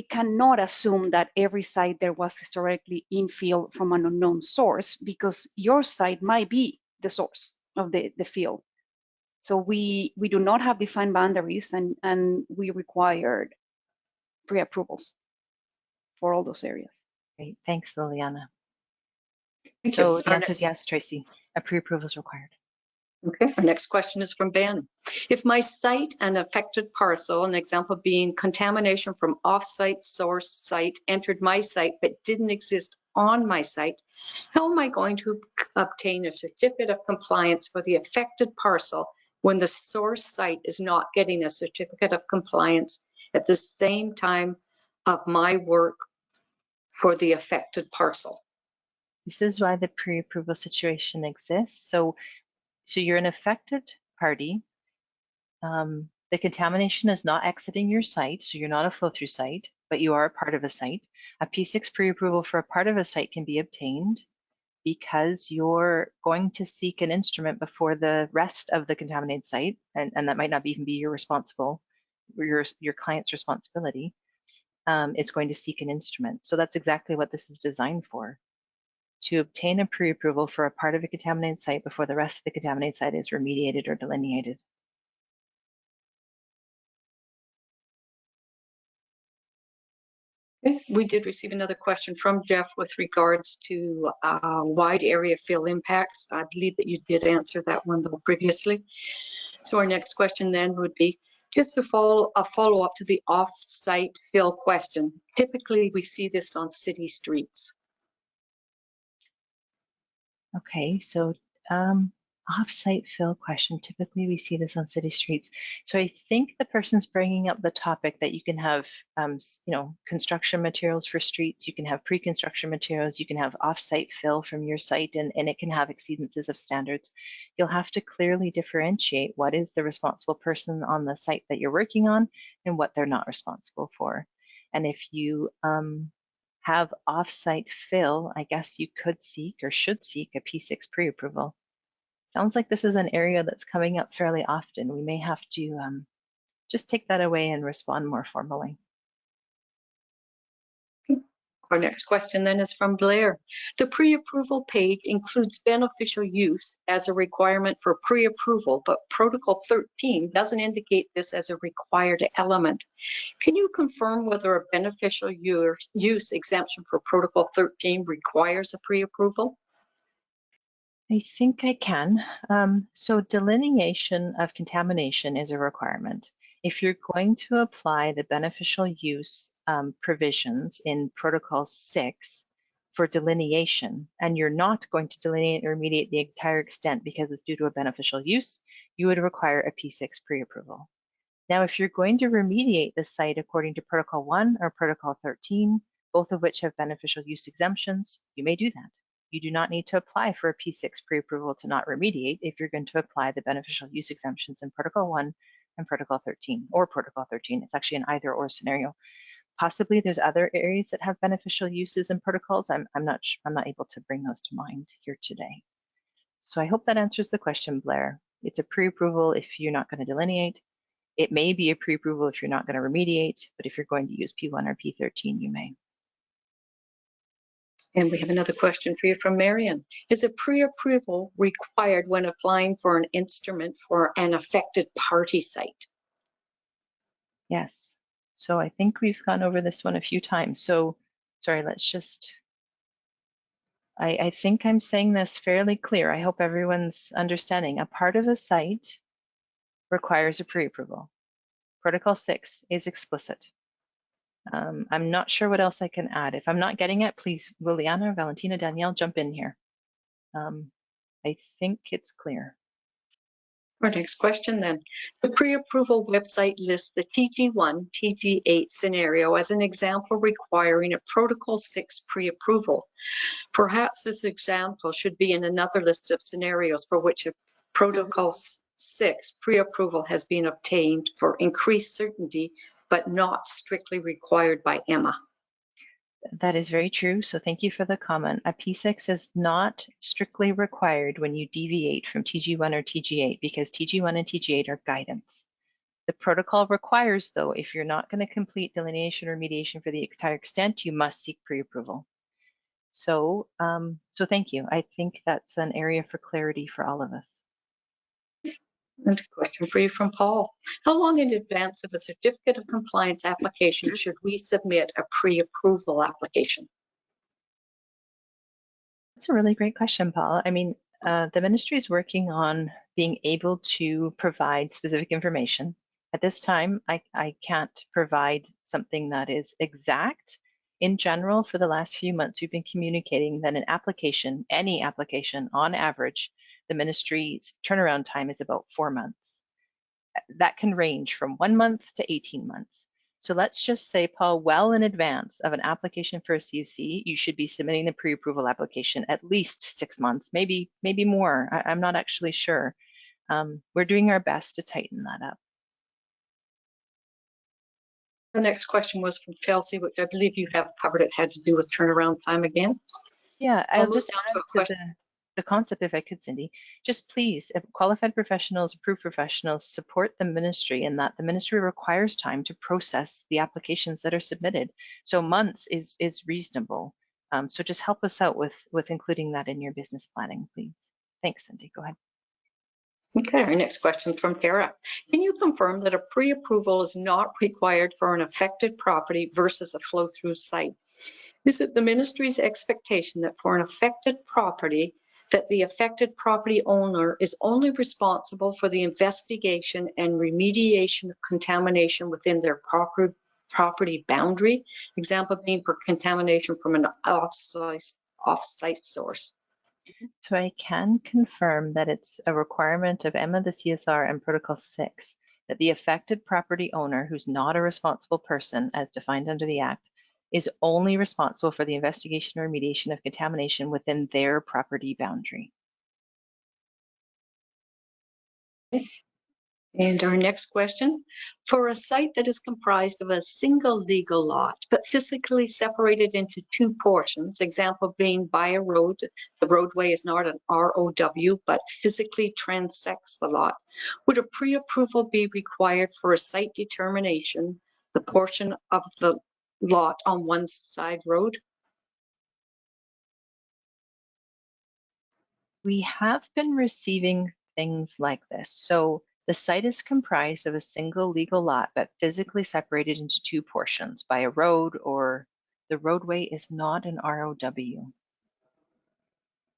cannot assume that every site there was historically infill from an unknown source, because your site might be the source of the fill. So we do not have defined boundaries, and we required pre-approvals for all those areas. Great, thanks, Liliana. Thank So you. the answer is yes, Tracy. A pre-approval is required. Okay, our next question is from Ben. If my site and affected parcel, an example being contamination from off-site source site entered my site but didn't exist on my site, how am I going to obtain a certificate of compliance for the affected parcel when the source site is not getting a certificate of compliance at the same time of my work for the affected parcel? This is why the pre-approval situation exists. So you're an affected party. The contamination is not exiting your site, so you're not a flow-through site, but you are a part of a site. A P6 pre-approval for a part of a site can be obtained because you're going to seek an instrument before the rest of the contaminated site, and that might not even be your client's responsibility. It's going to seek an instrument. So that's exactly what this is designed for, to obtain a pre-approval for a part of a contaminated site before the rest of the contaminated site is remediated or delineated. Okay. We did receive another question from Jeff with regards to wide area fill impacts. I believe that you did answer that one though previously. So our next question then would be just to follow up to the off-site fill question. Typically, we see this on city streets. Okay, so off-site fill question. Typically, we see this on city streets. So I think the person's bringing up the topic that you can have, construction materials for streets. You can have pre-construction materials. You can have off-site fill from your site, and it can have exceedances of standards. You'll have to clearly differentiate what is the responsible person on the site that you're working on and what they're not responsible for. And if you have off-site fill, I guess you could seek or should seek a P6 pre-approval. Sounds like this is an area that's coming up fairly often. We may have to just take that away and respond more formally. Our next question then is from Blair. The pre-approval page includes beneficial use as a requirement for pre-approval, but Protocol 13 doesn't indicate this as a required element. Can you confirm whether a beneficial use exemption for Protocol 13 requires a pre-approval? I think I can. So delineation of contamination is a requirement. If you're going to apply the beneficial use provisions in Protocol 6 for delineation and you're not going to delineate or remediate the entire extent because it's due to a beneficial use, you would require a P6 pre-approval. Now, if you're going to remediate the site according to Protocol 1 or Protocol 13, both of which have beneficial use exemptions, you may do that. You do not need to apply for a P6 pre-approval to not remediate if you're going to apply the beneficial use exemptions in Protocol 1 and Protocol 13, or Protocol 13. It's actually an either or scenario. Possibly there's other areas that have beneficial uses and protocols. I'm not able to bring those to mind here today. So I hope that answers the question, Blair. It's a pre-approval if you're not going to delineate. It may be a pre-approval if you're not going to remediate, but if you're going to use P1 or P13, you may. And we have another question for you from Marion. Is a pre-approval required when applying for an instrument for an affected party site? Yes. So I think we've gone over this one a few times. So sorry, let's just, I think I'm saying this fairly clear. I hope everyone's understanding. A part of a site requires a pre-approval. Protocol 6 is explicit. I'm not sure what else I can add. If I'm not getting it, please, Liliana, Valentina, Danielle, jump in here. I think it's clear. Our next question then. The pre-approval website lists the TG1, TG8 scenario as an example requiring a Protocol 6 pre-approval. Perhaps this example should be in another list of scenarios for which a Protocol 6 pre-approval has been obtained for increased certainty, but not strictly required by EMA. That is very true. So thank you for the comment. A P6 is not strictly required when you deviate from TG1 or TG8 because TG1 and TG8 are guidance. The protocol requires, though, if you're not going to complete delineation or remediation for the entire extent, you must seek pre-approval. So, so thank you. I think that's an area for clarity for all of us. And a question for you from Paul. How long in advance of a certificate of compliance application should we submit a pre-approval application? That's a really great question, Paul. I mean, the ministry is working on being able to provide specific information. At this time, I can't provide something that is exact. In general, for the last few months, we've been communicating that an application, any application, on average, the ministry's turnaround time is about 4 months. That can range from 1 month to 18 months. So let's just say, Paul, well in advance of an application for a CUC, you should be submitting the pre-approval application at least 6 months, maybe more. I'm not actually sure. We're doing our best to tighten that up. The next question was from Chelsea, which I believe you have covered. It had to do with turnaround time again. Yeah, I'll just down add to a to the concept, if I could, Cindy. Just please, if qualified professionals, approved professionals, support the ministry in that the ministry requires time to process the applications that are submitted. So months is reasonable. So just help us out with including that in your business planning, please. Thanks, Cindy. Go ahead. Okay, our next question from Kara. Can you confirm that a pre-approval is not required for an affected property versus a flow-through site? Is it the ministry's expectation that for an affected property, that the affected property owner is only responsible for the investigation and remediation of contamination within their property boundary? Example being for contamination from an off-site source. So I can confirm that it's a requirement of EMA, the CSR, and Protocol 6 that the affected property owner, who's not a responsible person as defined under the Act, is only responsible for the investigation or remediation of contamination within their property boundary. And our next question, for a site that is comprised of a single legal lot, but physically separated into two portions, example being by a road, the roadway is not an ROW, but physically transects the lot, would a pre-approval be required for a site determination, the portion of the lot on one side road? We have been receiving things like this. So the site is comprised of a single legal lot, but physically separated into two portions by a road, or the roadway is not an ROW.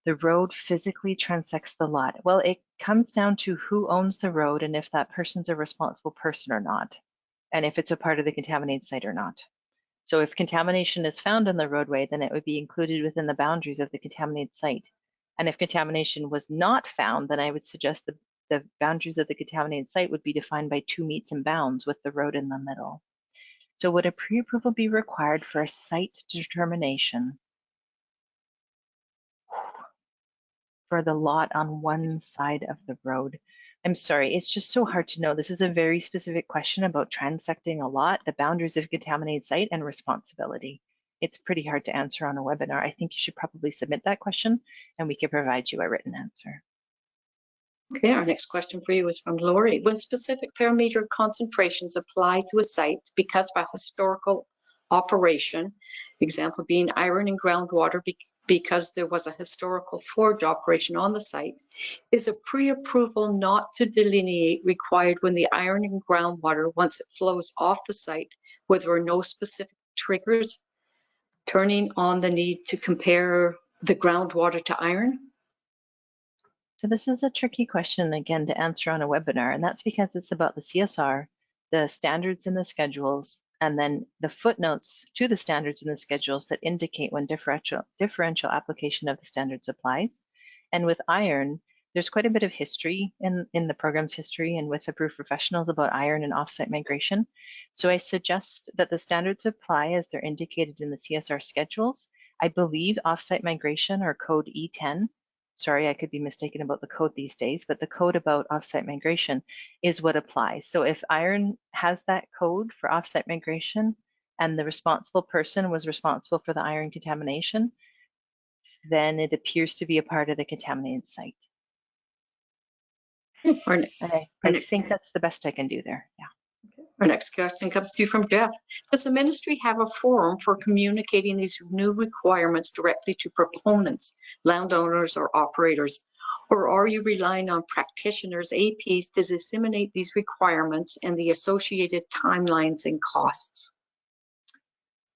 The road physically transects the lot. Well, it comes down to who owns the road and if that person's a responsible person or not, and if it's a part of the contaminated site or not. So if contamination is found on the roadway, then it would be included within the boundaries of the contaminated site. And if contamination was not found, then I would suggest the boundaries of the contaminated site would be defined by 2 meets and bounds with the road in the middle. So would a pre-approval be required for a site determination for the lot on one side of the road? I'm sorry, it's just so hard to know. This is a very specific question about transecting a lot, the boundaries of contaminated site, and responsibility. It's pretty hard to answer on a webinar. I think you should probably submit that question and we can provide you a written answer. Okay, our next question for you is from Lori. When specific parameter concentrations apply to a site because of a historical operation, example being iron in groundwater because there was a historical forge operation on the site, is a pre-approval not to delineate required when the iron in groundwater, once it flows off the site, where there are no specific triggers, turning on the need to compare the groundwater to iron? So this is a tricky question, again, to answer on a webinar, and that's because it's about the CSR, the standards in the schedules, and then the footnotes to the standards in the schedules that indicate when differential application of the standards applies. And with iron, there's quite a bit of history in the program's history and with approved professionals about iron and offsite migration. So I suggest that the standards apply as they're indicated in the CSR schedules. I believe offsite migration, or code E10, sorry, I could be mistaken about the code these days, but the code about offsite migration is what applies. So if iron has that code for offsite migration and the responsible person was responsible for the iron contamination, then it appears to be a part of the contaminated site. I think that's the best I can do there, yeah. Our next question comes to you from Jeff. Does the ministry have a forum for communicating these new requirements directly to proponents, landowners, or operators? Or are you relying on practitioners, APs, to disseminate these requirements and the associated timelines and costs?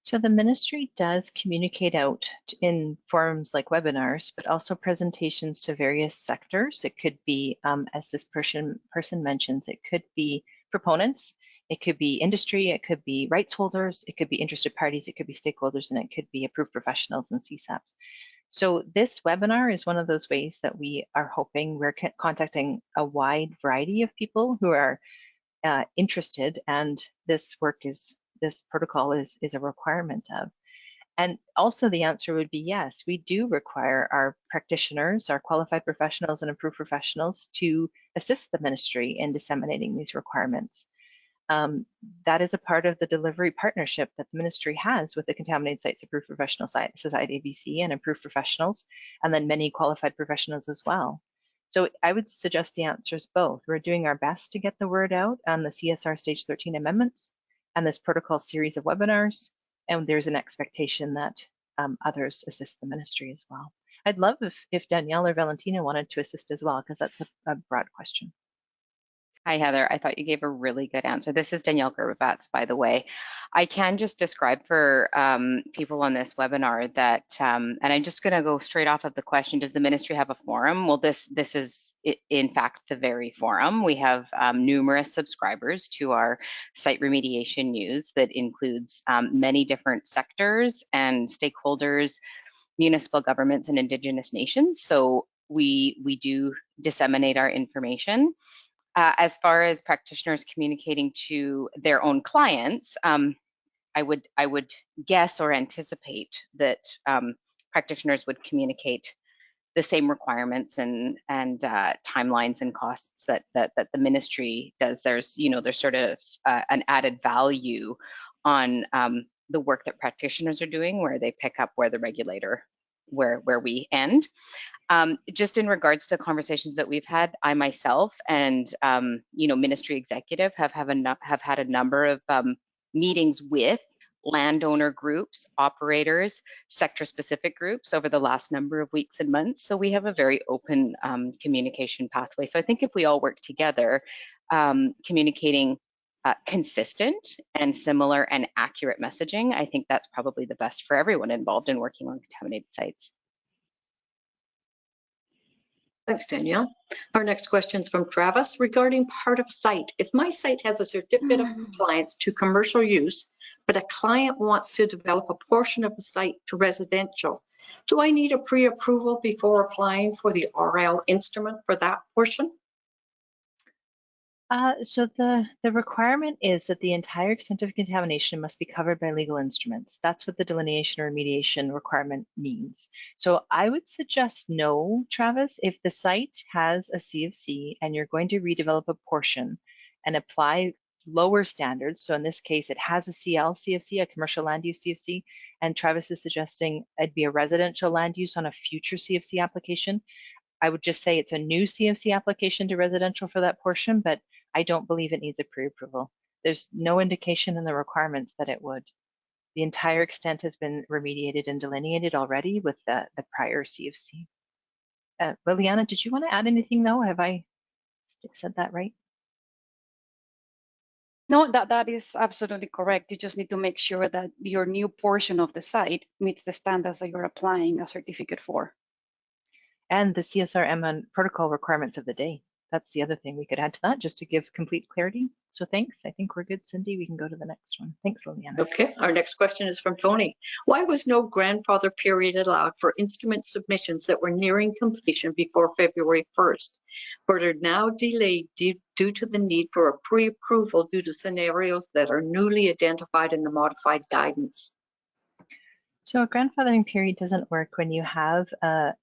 So the ministry does communicate out in forums like webinars, but also presentations to various sectors. It could be, as this person mentions, it could be proponents, it could be industry, it could be rights holders, it could be interested parties, it could be stakeholders, and it could be approved professionals and CSAPs. So this webinar is one of those ways that we are hoping we're contacting a wide variety of people who are interested, and this protocol is a requirement of. And also the answer would be yes, we do require our practitioners, our qualified professionals and approved professionals to assist the ministry in disseminating these requirements. That is a part of the delivery partnership that the ministry has with the Contaminated Sites Approved Professional Society BC and approved professionals, and then many qualified professionals as well. So I would suggest the answer is both. We're doing our best to get the word out on the CSR Stage 13 amendments and this protocol series of webinars, and there's an expectation that others assist the ministry as well. I'd love if Danielle or Valentina wanted to assist as well, because that's a broad question. Hi, Heather. I thought you gave a really good answer. This is Danielle Gerbevats, by the way. I can just describe for people on this webinar that, and I'm just going to go straight off of the question, does the ministry have a forum? Well, this is, in fact, the very forum. We have numerous subscribers to our site remediation news that includes many different sectors and stakeholders, municipal governments, and Indigenous nations. So we do disseminate our information. As far as practitioners communicating to their own clients, I would guess or anticipate that practitioners would communicate the same requirements and timelines and costs that the ministry does. There's sort of an added value on the work that practitioners are doing, where they pick up where the regulator, where we end. Just in regards to conversations that we've had, I myself and ministry executive have had a number of meetings with landowner groups, operators, sector-specific groups over the last number of weeks and months. So we have a very open communication pathway. So I think if we all work together, communicating consistent and similar and accurate messaging, I think that's probably the best for everyone involved in working on contaminated sites. Thanks, Danielle. Our next question is from Travis regarding part of site. If my site has a certificate of compliance to commercial use, but a client wants to develop a portion of the site to residential. Do I need a pre-approval before applying for the RL instrument for that portion? So the requirement is that the entire extent of contamination must be covered by legal instruments. That's what the delineation or remediation requirement means. So I would suggest no, Travis, if the site has a CFC and you're going to redevelop a portion and apply lower standards. So in this case, it has a CL CFC, a commercial land use CFC, and Travis is suggesting it'd be a residential land use on a future CFC application. I would just say it's a new CFC application to residential for that portion, but I don't believe it needs a pre-approval. There's no indication in the requirements that it would. The entire extent has been remediated and delineated already with the prior CFC. Liliana, did you want to add anything though? Have I said that right? No, that is absolutely correct. You just need to make sure that your new portion of the site meets the standards that you're applying a certificate for. And the CSRM protocol requirements of the day. That's the other thing we could add to that, just to give complete clarity. So thanks. I think we're good, Cindy. We can go to the next one. Thanks, Liliana. Okay, our next question is from Tony. Why was no grandfather period allowed for instrument submissions that were nearing completion before February 1st, but are now delayed due to the need for a pre-approval due to scenarios that are newly identified in the modified guidance? So a grandfathering period doesn't work when you have a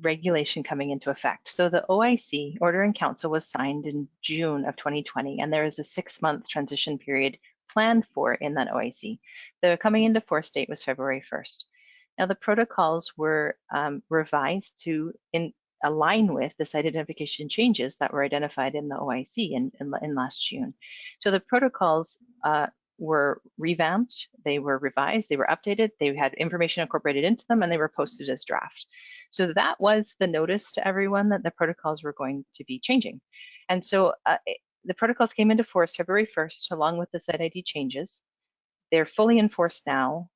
regulation coming into effect. So the OIC, Order in Council, was signed in June of 2020, and there is a 6-month transition period planned for in that OIC. The coming into force date was February 1st. Now the protocols were revised to align with the site identification changes that were identified in the OIC in last June. So the protocols were revamped, they were revised, they were updated, they had information incorporated into them, and they were posted as draft. So that was the notice to everyone that the protocols were going to be changing. And so the protocols came into force February 1st, along with the site ID changes. They're fully enforced now.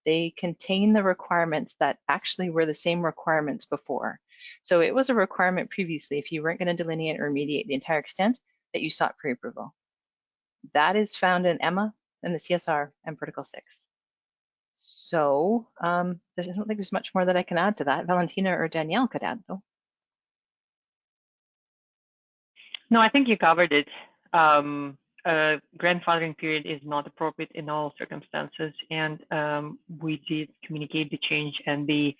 They contain the requirements that actually were the same requirements before. So it was a requirement previously, if you weren't going to delineate or remediate the entire extent, that you sought pre-approval. That is found in EMMA and the CSR and Protocol 6. So I don't think there's much more that I can add to that. Valentina or Danielle could add though. No, I think you covered it. A grandfathering period is not appropriate in all circumstances, and we did communicate the change, and the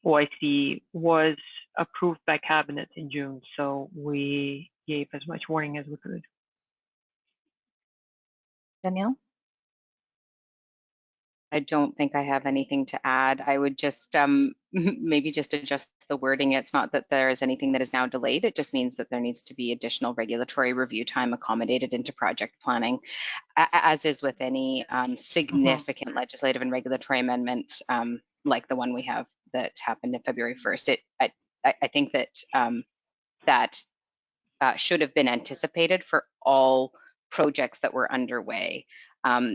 OIC was approved by Cabinet in June, so we gave as much warning as we could. Danielle? I don't think I have anything to add. I would just maybe just adjust the wording. It's not that there is anything that is now delayed. It just means that there needs to be additional regulatory review time accommodated into project planning, as is with any significant legislative and regulatory amendment like the one we have that happened in February 1st. I think that that should have been anticipated for all projects that were underway.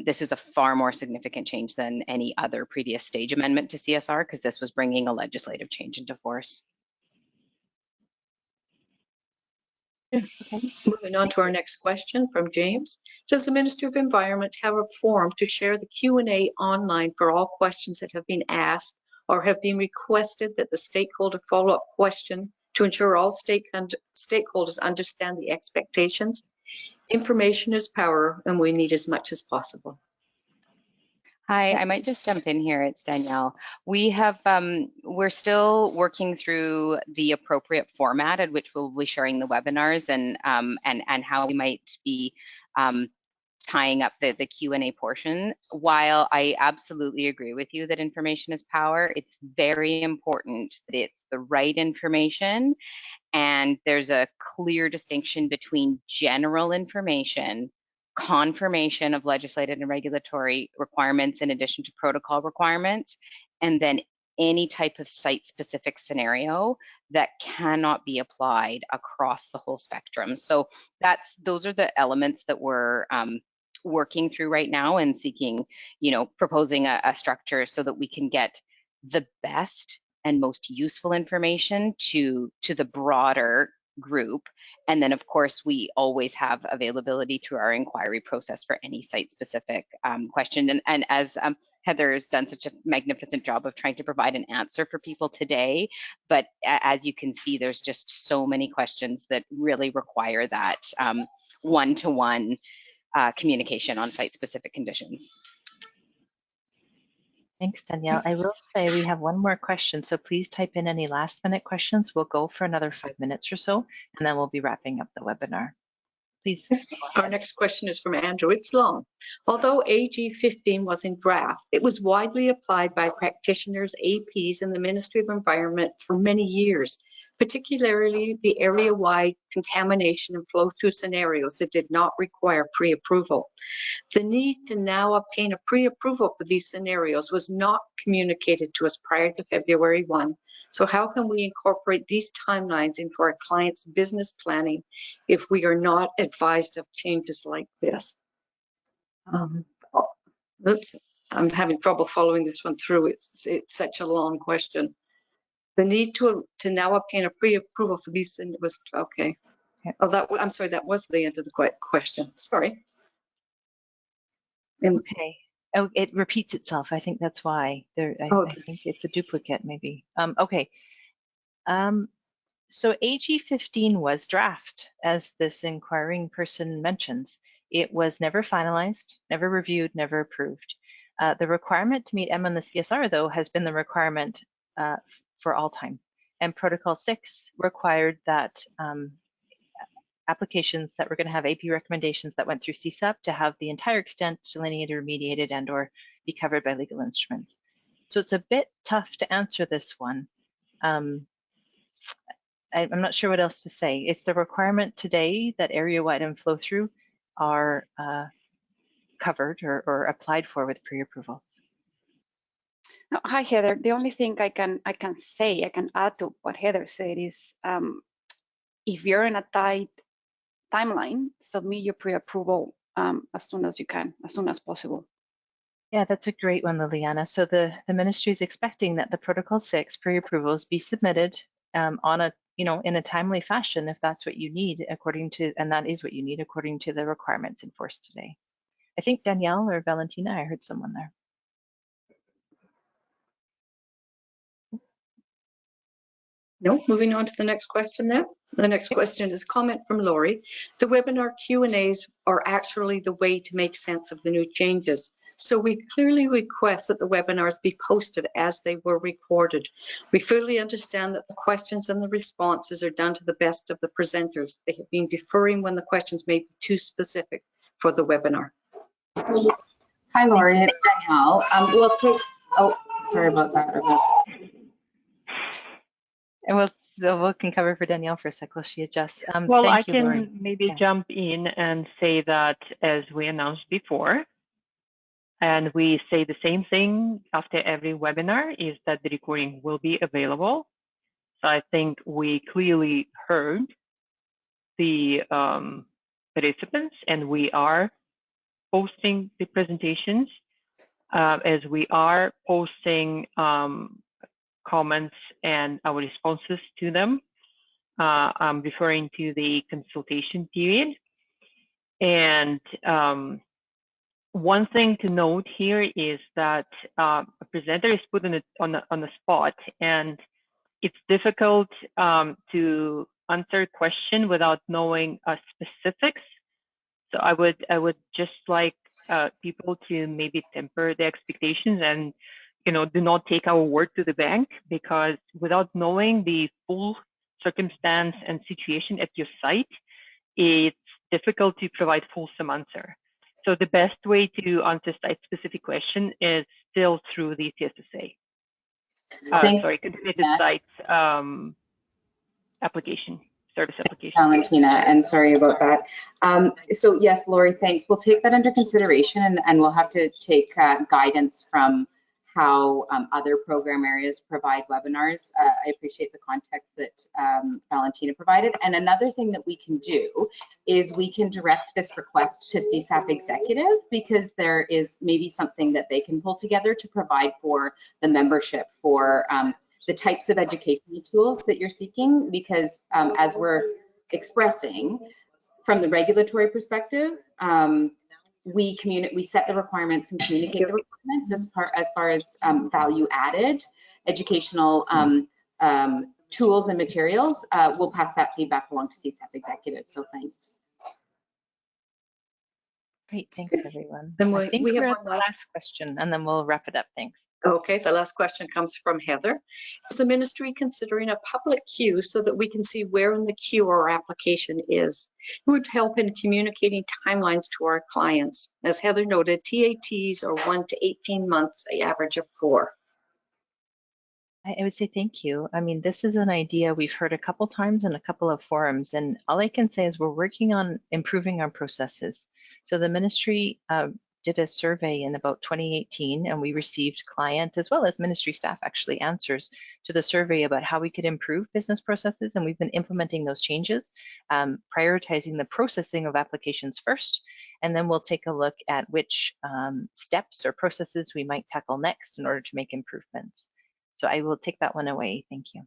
This is a far more significant change than any other previous stage amendment to CSR, because this was bringing a legislative change into force. Okay. Moving on to our next question from James. Does the Ministry of Environment have a forum to share the Q&A online for all questions that have been asked or have been requested, that the stakeholder follow-up question to ensure all stakeholders understand the expectations? Information is power, and we need as much as possible. Hi, I might just jump in here. It's Danielle. We have, we're still working through the appropriate format at which we'll be sharing the webinars and how we might be tying up the Q&A portion. While I absolutely agree with you that information is power, it's very important that it's the right information. And there's a clear distinction between general information, confirmation of legislative and regulatory requirements in addition to protocol requirements, and then any type of site-specific scenario that cannot be applied across the whole spectrum. So those are the elements that we're working through right now and seeking, proposing a structure so that we can get the best and most useful information to the broader group. And then of course, we always have availability through our inquiry process for any site-specific question. And as Heather has done such a magnificent job of trying to provide an answer for people today, but as you can see, there's just so many questions that really require that one-to-one communication on site-specific conditions. Thanks, Danielle. I will say we have one more question, so please type in any last-minute questions. We'll go for another 5 minutes or so, and then we'll be wrapping up the webinar. Please. Our next question is from Andrew. It's long. Although AG 15 was in draft, it was widely applied by practitioners, APs, and the Ministry of Environment for many years, particularly the area-wide contamination and flow-through scenarios that did not require pre-approval. The need to now obtain a pre-approval for these scenarios was not communicated to us prior to February 1. So how can we incorporate these timelines into our clients' business planning if we are not advised of changes like this? Oops, I'm having trouble following this one through. It's such a long question. The need to now obtain a pre-approval for these, and it was okay. Oh, I'm sorry, that was the end of the question. Sorry. Okay. Oh, it repeats itself. I think that's why. I think it's a duplicate, maybe. Okay. So AG 15 was draft, as this inquiring person mentions. It was never finalized, never reviewed, never approved. The requirement to meet M on the CSR, though, has been the requirement for all time. And Protocol 6 required that applications that were going to have AP recommendations that went through CSAP to have the entire extent delineated, remediated, and or be covered by legal instruments. So it's a bit tough to answer this one. I'm not sure what else to say. It's the requirement today that area-wide and flow-through are covered or applied for with pre-approvals. No, hi, Heather. The only thing I can add to what Heather said is, if you're in a tight timeline, submit your pre-approval as soon as you can, as soon as possible. Yeah, that's a great one, Liliana. So the ministry is expecting that the Protocol 6 pre-approvals be submitted on a, in a timely fashion, if that's what you need, and that is what you need according to the requirements enforced today. I think Danielle or Valentina, I heard someone there. No, moving on to the next question then. The next question is a comment from Lori. The webinar Q&As are actually the way to make sense of the new changes. So we clearly request that the webinars be posted as they were recorded. We fully understand that the questions and the responses are done to the best of the presenters. They have been deferring when the questions may be too specific for the webinar. Hi, Lori, it's Danielle. Oh, sorry about that. And we can cover for Danielle for a sec while she adjusts. Well, thank I you, can Lori. maybe jump in and say that, as we announced before, and we say the same thing after every webinar, is that the recording will be available. So I think we clearly heard the participants, and we are posting the presentations as we are posting comments and our responses to them. I'm referring to the consultation period. And one thing to note here is that a presenter is put on the spot, and it's difficult to answer a question without knowing specifics. So I would just like people to maybe temper the expectations and do not take our word to the bank, because without knowing the full circumstance and situation at your site, it's difficult to provide fulsome answer. So the best way to answer site-specific question is still through the CSSA. Contributed sites application, service application. Valentina, and sorry about that. So yes, Lori, thanks. We'll take that under consideration, and we'll have to take guidance from how other program areas provide webinars. I appreciate the context that Valentina provided. And another thing that we can do is we can direct this request to CSAP Executive, because there is maybe something that they can pull together to provide for the membership for the types of educational tools that you're seeking, because as we're expressing from the regulatory perspective. We set the requirements and communicate the requirements as far as value added educational tools and materials. We'll pass that feedback along to CSAP executives. So thanks. Great, thanks everyone. Then I think we have we're one at the last question and then we'll wrap it up. Thanks. Okay, the last question comes from Heather. Is the ministry considering a public queue so that we can see where in the queue our application is? It would help in communicating timelines to our clients. As Heather noted, TATs are 1 to 18 months, an average of 4. I would say thank you. I mean, this is an idea we've heard a couple times in a couple of forums, and all I can say is we're working on improving our processes. So the ministry did a survey in about 2018, and we received client as well as ministry staff actually answers to the survey about how we could improve business processes, and we've been implementing those changes, prioritizing the processing of applications first, and then we'll take a look at which steps or processes we might tackle next in order to make improvements. So I will take that one away. Thank you.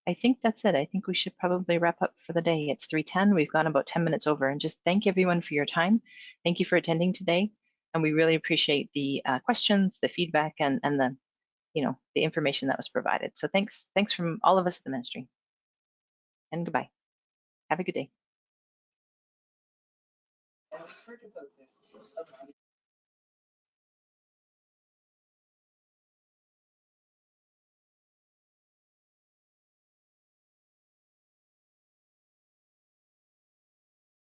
I think that's it. I think we should probably wrap up for the day. It's 3:10. We've gone about 10 minutes over, and just thank everyone for your time. Thank you for attending today. And we really appreciate the questions, the feedback, and the, the information that was provided. So thanks from all of us at the ministry. And goodbye. Have a good day.